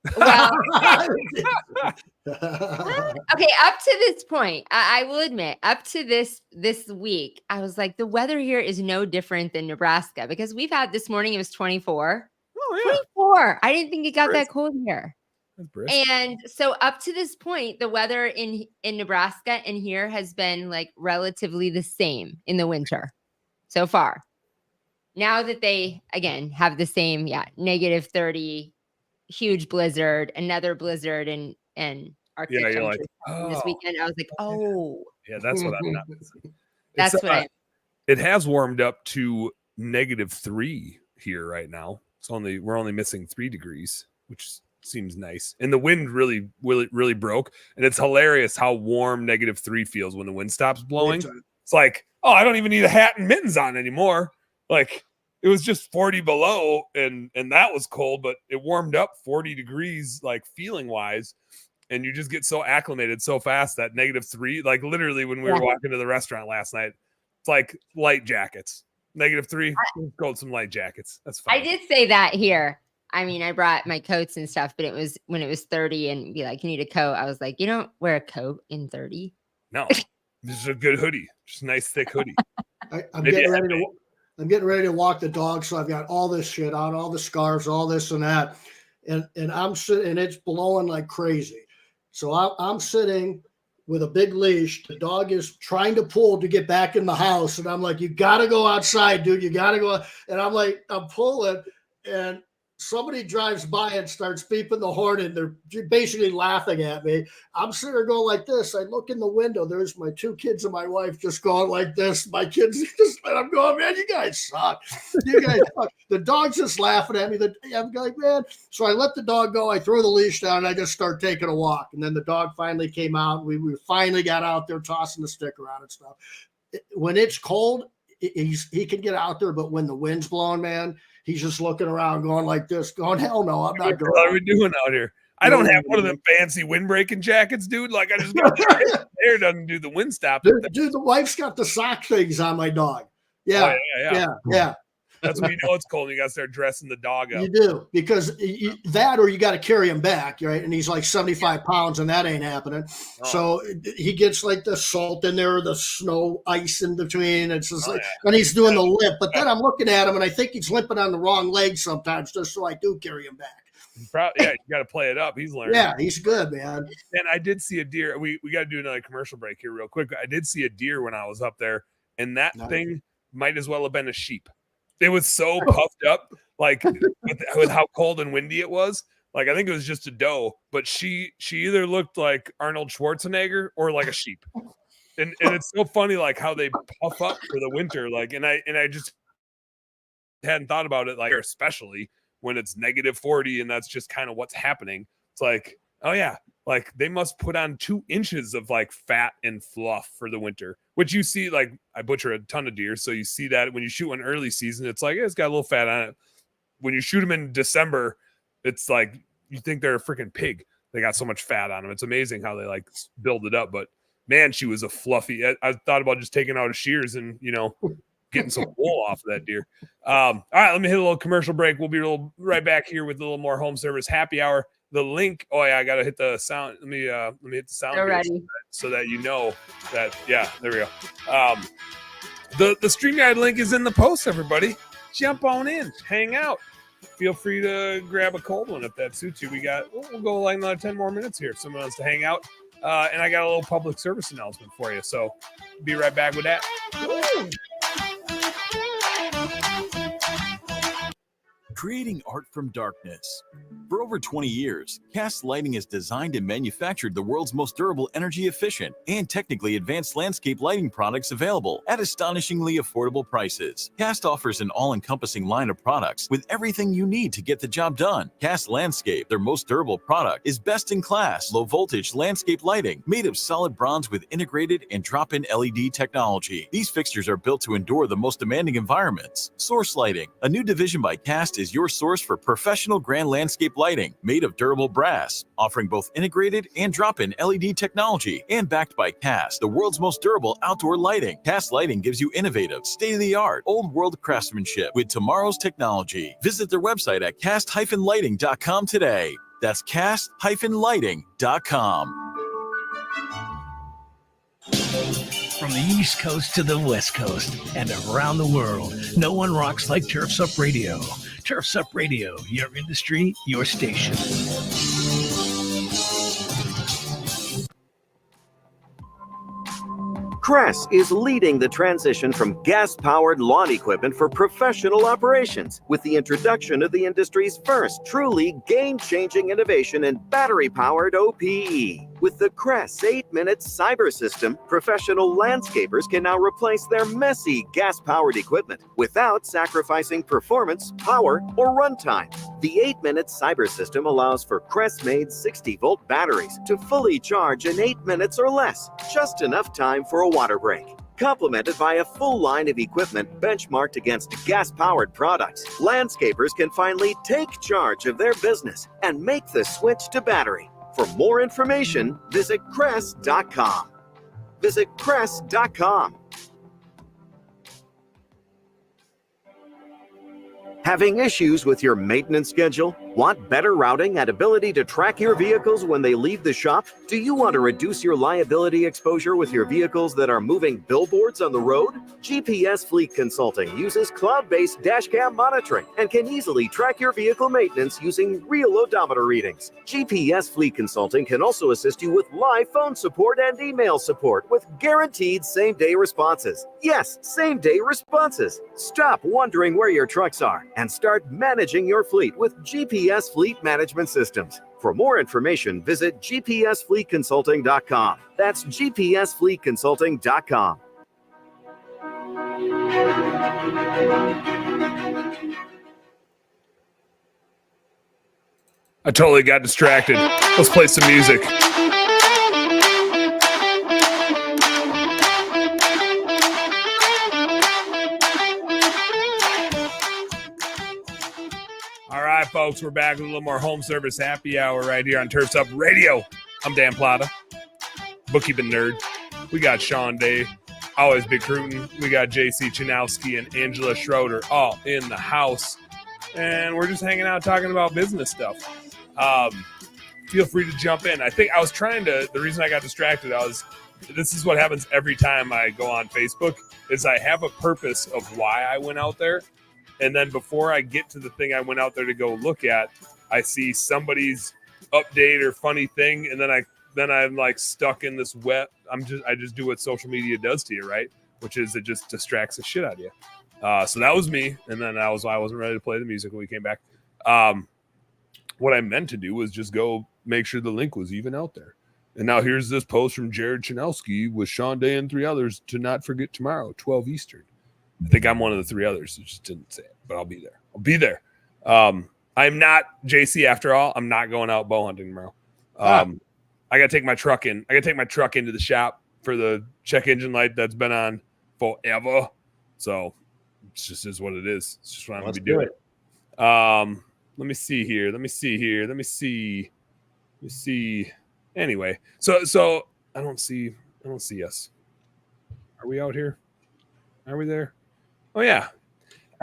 up to this point, I will admit, up to this week, I was like, the weather here is no different than Nebraska, because we've had this morning, it was 24. Oh, yeah. 24. I didn't think it got that cold here. And so up to this point, the weather in Nebraska and here has been like relatively the same in the winter so far. Now that they, again, have the same, negative 30, huge blizzard, another blizzard, and Arctic temperatures this weekend, I was like, yeah, that's what I'm not missing. That's what it has warmed up to -3 here right now. We're only missing 3 degrees, which seems nice. And the wind really broke. And it's hilarious how warm -3 feels when the wind stops blowing. It's like, I don't even need a hat and mittens on anymore. Like it was just 40 below and that was cold, but it warmed up 40 degrees, like feeling wise. And you just get so acclimated so fast that -3, like literally when we were walking to the restaurant last night, it's like light jackets. -3, go with some light jackets. That's fine. I did say that here. I mean, I brought my coats and stuff, but it was when it was 30 and be like, you need a coat. I was like, you don't wear a coat in 30. No, this is a good hoodie. Just a nice thick hoodie. I'm getting ready to walk the dog. So I've got all this shit on, all the scarves, all this and that. And I'm sitting and it's blowing like crazy. So I'm sitting with a big leash. The dog is trying to pull to get back in the house. And I'm like, you got to go outside, dude. You got to go. And I'm like, I'm pulling and somebody drives by and starts beeping the horn and they're basically laughing at me. I'm sitting there going like this. I look in the window. There's my 2 kids and my wife just going like this. My kids just, and I'm going, man, you guys suck. You guys suck. The dog's just laughing at me. I'm like, man. So I let the dog go. I throw the leash down and I just start taking a walk. And then the dog finally came out. We finally got out there tossing the stick around and stuff. When it's cold, he can get out there, but when the wind's blowing, man, he's just looking around going like this, going, hell no, I'm not going. What are we doing out here? I don't have one of them fancy windbreaking jackets, dude. Like I just got hair doesn't do the wind stop. Dude, the wife's got the sock things on my dog. Yeah. That's when you know it's cold. You got to start dressing the dog up. You do, because that or you got to carry him back, right? And he's like 75 pounds and that ain't happening. So he gets like the salt in there, the snow, ice in between. It's just and he's doing the limp. But then I'm looking at him and I think he's limping on the wrong leg sometimes, just so I do carry him back. You got to play it up. He's learning. Yeah, he's good, man. And I did see a deer. We got to do another commercial break here real quick. I did see a deer when I was up there, and that thing might as well have been a sheep. It was so puffed up, like with how cold and windy it was. Like I think it was just a doe, but she either looked like Arnold Schwarzenegger or like a sheep. And it's so funny, like how they puff up for the winter. Like, and I just hadn't thought about it, like especially when it's -40 and that's just kind of what's happening. It's like, oh yeah, like they must put on 2 inches of like fat and fluff for the winter, which you see, like I butcher a ton of deer. So you see that when you shoot one early season, it's like, it's got a little fat on it. When you shoot them in December, it's like, you think they're a freaking pig. They got so much fat on them. It's amazing how they like build it up, but man, she was a fluffy. I thought about just taking out a shears and, getting some wool off of that deer. All right, let me hit a little commercial break. We'll be right back here with a little more home service happy hour. The link. Oh yeah, I gotta hit the sound. Let me hit the sound so that you know that. Yeah, there we go. The StreamYard link is in the post. Everybody, jump on in, hang out. Feel free to grab a cold one if that suits you. We'll go like another 10 more minutes here if someone wants to hang out. And I got a little public service announcement for you. So be right back with that. creating art from darkness. For over 20 years, Cast Lighting has designed and manufactured the world's most durable, energy-efficient, and technically advanced landscape lighting products available at astonishingly affordable prices. Cast offers an all-encompassing line of products with everything you need to get the job done. Cast Landscape, their most durable product, is best-in-class, low-voltage landscape lighting made of solid bronze with integrated and drop-in LED technology. These fixtures are built to endure the most demanding environments. Source Lighting, a new division by Cast, is your source for professional grand landscape lighting made of durable brass, offering both integrated and drop-in LED technology, and backed by Cast, the world's most durable outdoor lighting. Cast Lighting gives you innovative, state-of-the-art, old-world craftsmanship with tomorrow's technology. Visit their website at cast-lighting.com today. That's cast-lighting.com. From the East Coast to the West Coast and around the world, no one rocks like Turfs Up Radio. Turfs Up Radio, your industry, your station. Crest is leading the transition from gas-powered lawn equipment for professional operations with the introduction of the industry's first truly game-changing innovation in battery-powered OPE. With the Crest 8-minute cyber system, professional landscapers can now replace their messy gas-powered equipment without sacrificing performance, power, or runtime. The 8-minute cyber system allows for Crest-made 60-volt batteries to fully charge in 8 minutes or less, just enough time for a water break. Complemented by a full line of equipment benchmarked against gas-powered products, landscapers can finally take charge of their business and make the switch to battery. For more information, visit Crest.com. Visit Crest.com. Having issues with your maintenance schedule? Want better routing and ability to track your vehicles when they leave the shop? Do you want to reduce your liability exposure with your vehicles that are moving billboards on the road? GPS Fleet Consulting uses cloud-based dashcam monitoring and can easily track your vehicle maintenance using real odometer readings. GPS Fleet Consulting can also assist you with live phone support and email support with guaranteed same-day responses. Yes, same-day responses. Stop wondering where your trucks are and start managing your fleet with GPS Fleet Management Systems. For more information, visit gpsfleetconsulting.com. That's gpsfleetconsulting.com. I totally got distracted. Let's play some music. All right, folks, we're back with a little more home service happy hour right here on Turfs Up Radio. I'm Dan Plata, bookkeeping nerd. We got Sean Day, always Big Cruton. We got JC Chanowski and Angela Schroeder all in the house. And we're just hanging out talking about business stuff. Feel free to jump in. I think I was trying to, the reason I got distracted, this is what happens every time I go on Facebook, is I have a purpose of why I went out there. And then before I get to the thing I went out there to go look at, I see somebody's update or funny thing, and then I'm like stuck in this web. I just do what social media does to you, right? Which is it just distracts the shit out of you. So that was me, and then I wasn't ready to play the music when we came back. What I meant to do was just go make sure the link was even out there. And now here's this post from Jared Chanowski with Sean Day and 3 others to not forget tomorrow, 12 Eastern. I think I'm one of the 3 others. It just didn't say it, but I'll be there. I'm not JC after all. I'm not going out bow hunting tomorrow. I got to take my truck in. I got to take my truck into the shop for the check engine light that's been on forever. So it just is what it is. It's just what I'm going to be doing. Let me see here. Let me see. Anyway, so I don't see us. Are we out here? Are we there? Oh, yeah.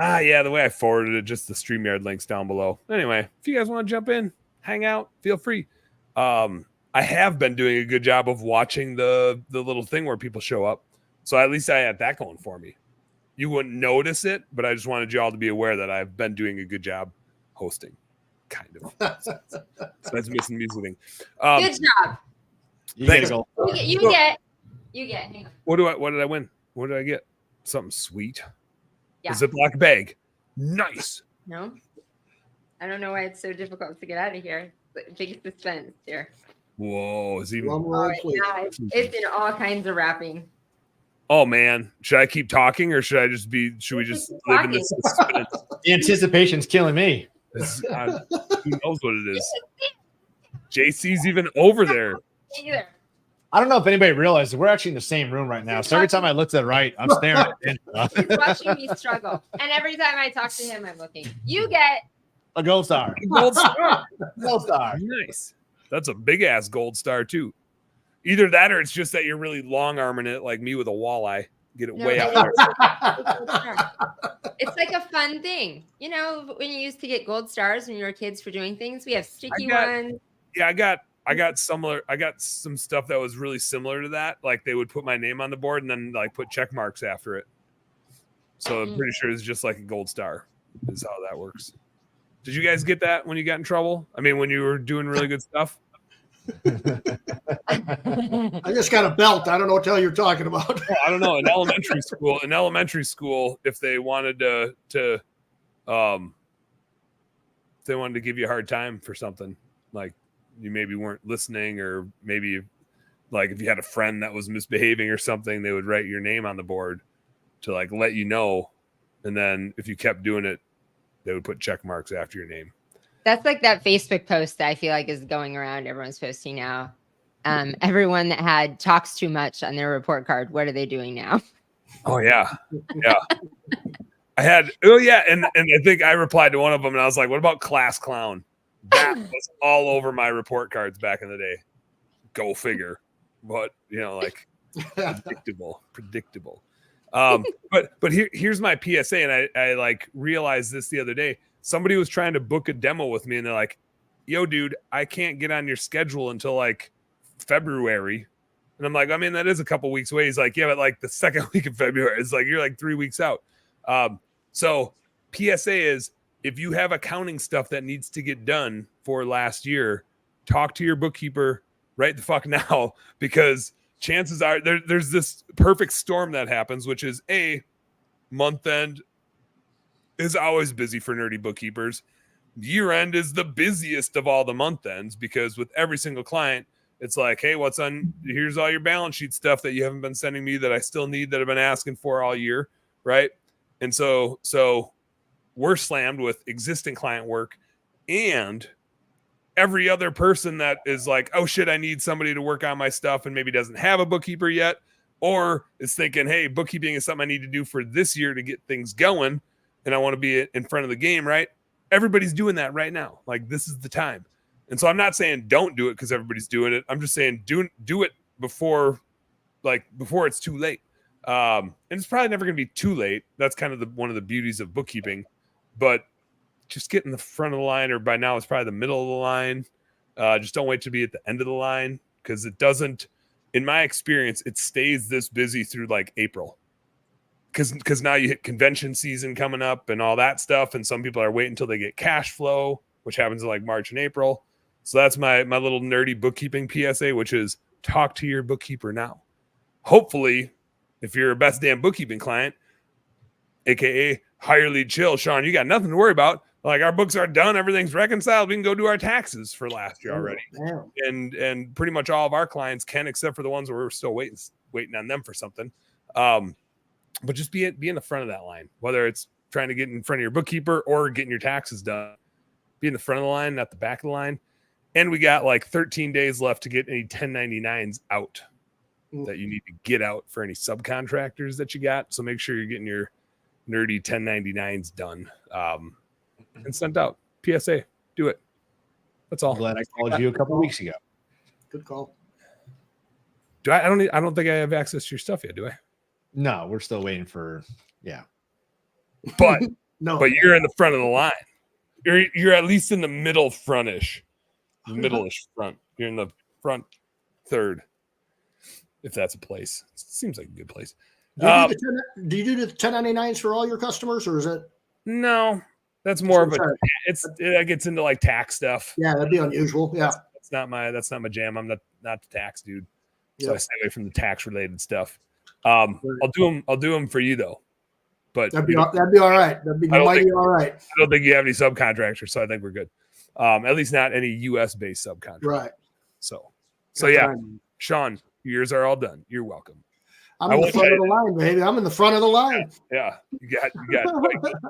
Yeah, the way I forwarded it, just the StreamYard links down below. Anyway, if you guys want to jump in, hang out, feel free. I have been doing a good job of watching the little thing where people show up. So at least I had that going for me. You wouldn't notice it, but I just wanted you all to be aware that I've been doing a good job hosting. Kind of. So that's missing music thing. Good job. Thanks. You get. Hang on. What did I win? What did I get? Something sweet. Yeah. A Ziploc bag. Nice. No. I don't know why it's so difficult to get out of here. Big suspense here. Whoa, is even. It's in all kinds of wrapping. Oh man, should I keep talking or should we just live in this suspense? The anticipation's killing me. Who knows what it is? JC's even over there. Either. I don't know if anybody realizes we're actually in the same room right now. So every time I look to the right, I'm staring at Angela. He's watching me struggle. And every time I talk to him, I'm looking. You get a gold star. Gold star. Gold star. Nice. That's a big ass gold star too. Either that or it's just that you're really long arming it like me with a walleye. Get it way out there. It's like a fun thing. You know, when you used to get gold stars when you were kids for doing things, we have sticky ones. Yeah, I got some stuff that was really similar to that. Like they would put my name on the board and then like put check marks after it. So I'm pretty sure it's just like a gold star is how that works. Did you guys get that when you got in trouble? I mean, when you were doing really good stuff? I just got a belt. I don't know what the hell you're talking about. I don't know. In elementary school, if they wanted to if they wanted to give you a hard time for something, like you maybe weren't listening, or maybe like if you had a friend that was misbehaving or something, they would write your name on the board to like let you know. And then if you kept doing it, they would put check marks after your name. That's like that Facebook post that I feel like is going around. Everyone's posting now. Everyone that had talks too much on their report card, what are they doing now? Oh yeah. Yeah. And I think I replied to one of them and I was like, what about class clown? That was all over my report cards back in the day. Go figure. But like predictable. But here's my PSA, and I like realized this the other day. Somebody was trying to book a demo with me and they're like, yo, dude, I can't get on your schedule until like February. And I'm like, I mean, that is a couple weeks away. He's like, yeah, but like the second week of February, it's like, you're like 3 weeks out. So PSA is, if you have accounting stuff that needs to get done for last year, talk to your bookkeeper right the fuck now, because chances are there's this perfect storm that happens, which is month end is always busy for nerdy bookkeepers. Year end is the busiest of all the month ends, because with every single client, it's like, hey, here's all your balance sheet stuff that you haven't been sending me that I still need, that I've been asking for all year. Right. And so we're slammed with existing client work, and every other person that is like, oh shit, I need somebody to work on my stuff and maybe doesn't have a bookkeeper yet, or is thinking, hey, bookkeeping is something I need to do for this year to get things going, and I want to be in front of the game, right? Everybody's doing that right now. Like, this is the time. And so I'm not saying don't do it because everybody's doing it. I'm just saying do it before it's too late. And it's probably never going to be too late. That's kind of one of the beauties of bookkeeping. But just get in the front of the line, or by now it's probably the middle of the line. Just don't wait to be at the end of the line, because it doesn't, in my experience, it stays this busy through like April. Because now you hit convention season coming up and all that stuff, and some people are waiting until they get cash flow, which happens in like March and April. So that's my little nerdy bookkeeping PSA, which is talk to your bookkeeper now. Hopefully, if you're a best damn bookkeeping client, aka hire lead chill, Sean, you got nothing to worry about. Like, our books are done, everything's reconciled. We can go do our taxes for last year already. And pretty much all of our clients can, except for the ones where we're still waiting on them for something. But just be in the front of that line, whether it's trying to get in front of your bookkeeper or getting your taxes done. Be in the front of the line, not the back of the line. And we got like 13 days left to get any 1099s out that you need to get out for any subcontractors that you got. So make sure you're getting your nerdy 1099s done and sent out. PSA, do it. That's all. I'm glad I called you a couple weeks ago. Good call. I don't think I have access to your stuff yet, do I? No, we're still waiting for, yeah. But no, but you're in the front of the line. You're at least in the middle frontish. Middle-ish front. You're in the front third, if that's a place. It seems like a good place. Do you do the 1099s for all your customers, or is it? No, that's more of it gets into like tax stuff. Yeah, that'd be unusual. Yeah, that's not my jam. I'm not the tax dude, so I stay away from the tax related stuff. I'll do them for you though. but That'd be all right. That'd be mighty all right. I don't think you have any subcontractors, so I think we're good. At least not any U.S. based subcontractors. Right. So That's yeah, what I mean. Sean, yours are all done. You're welcome. I'm in the front of the line, baby. I'm in the front of the line. Yeah, you got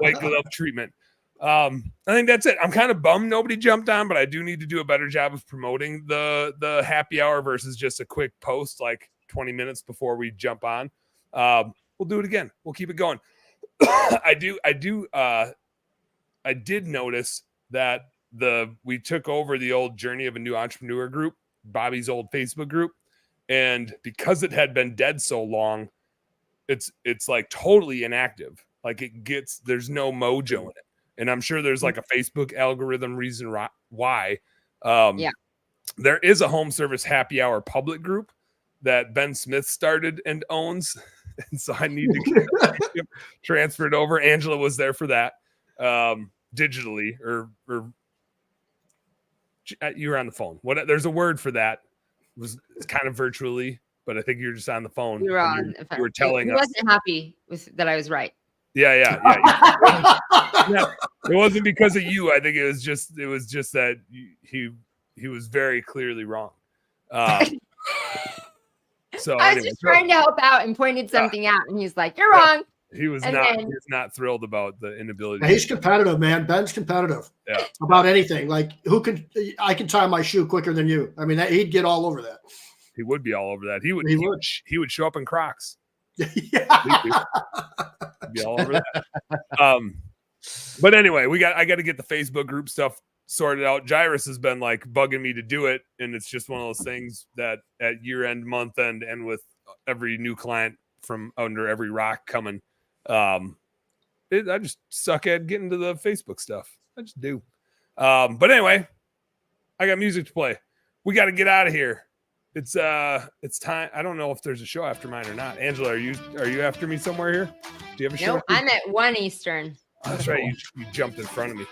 white glove treatment. I think that's it. I'm kind of bummed nobody jumped on, but I do need to do a better job of promoting the happy hour versus just a quick post like 20 minutes before we jump on. We'll do it again. We'll keep it going. I did notice that we took over the old Journey of a New Entrepreneur group, Bobby's old Facebook group. And because it had been dead so long, it's like totally inactive. Like there's no mojo in it. And I'm sure there's like a Facebook algorithm reason why. There is a home service happy hour public group that Ben Smith started and owns. And so I need to get transferred over. Angela was there for that digitally or you were on the phone. There's a word for that. It's kind of virtually, but I think you're just on the phone. You were on. You were telling he us. wasn't happy that I was right. Yeah. It wasn't because of you. I think it was just that he was very clearly wrong. So I was just trying to help out and pointed something out, and he's like, "You're wrong." He was not thrilled about the inability. He's competitive, man. Ben's competitive. Yeah. About anything. Like I can tie my shoe quicker than you. I mean, he'd get all over that. He would be all over that. He would show up in Crocs. Yeah. He'd be all over that. But anyway, I got to get the Facebook group stuff sorted out. Jairus has been like bugging me to do it, and it's just one of those things that at year end, month end, and with every new client from under every rock coming, I just suck at getting to the Facebook stuff. I just do. But anyway, I got music to play. We got to get out of here. It's time. I don't know if there's a show after mine or not. Angela, are you after me somewhere here? Do you have a show? No, I'm at 1 Eastern. Oh, that's right. You jumped in front of me.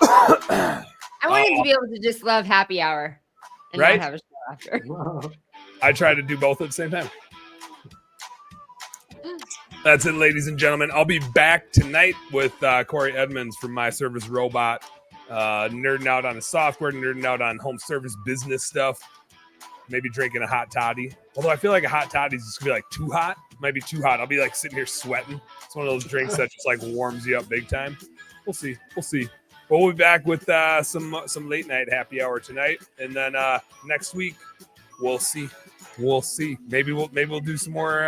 I wanted to be able to just love happy hour and right? not have a show after. I try to do both at the same time. That's it, ladies and gentlemen. I'll be back tonight with Corey Edmonds from My Service Robot, nerding out on the software, nerding out on home service business stuff, maybe drinking a hot toddy. Although I feel like a hot toddy is just gonna be like too hot. Might be too hot. I'll be like sitting here sweating. It's one of those drinks that just like warms you up big time. We'll see. But we'll be back with some late night happy hour tonight, and then next week we'll see. Maybe we'll do some more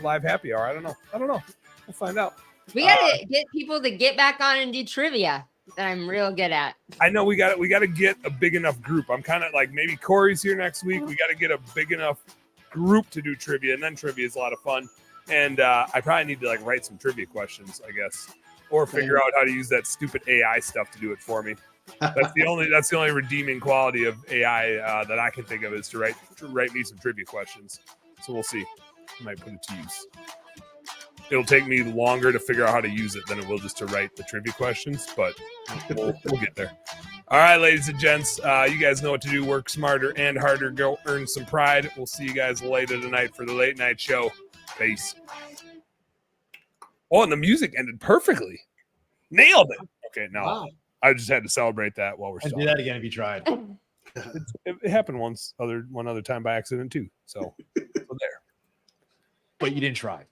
live happy hour. I don't know. We'll find out. We gotta get people to get back on and do trivia that I'm real good at. I know we got to get a big enough group. I'm kind of like maybe Corey's here next week. We got to get a big enough group to do trivia, and then trivia is a lot of fun. And I probably need to like write some trivia questions, I guess, or figure out how to use that stupid AI stuff to do it for me. That's the only redeeming quality of AI that I can think of is to write me some trivia questions. So we'll see. I might put it to use. It'll take me longer to figure out how to use it than it will just to write the trivia questions, but we'll get there. All right, ladies and gents, you guys know what to do. Work smarter and harder. Go earn some pride. We'll see you guys later tonight for the late night show. Peace. Oh, and the music ended perfectly. Nailed it. Okay, now wow. I just had to celebrate that while we're still. Do that again if you tried. It happened one other time by accident too. So there. But you didn't try.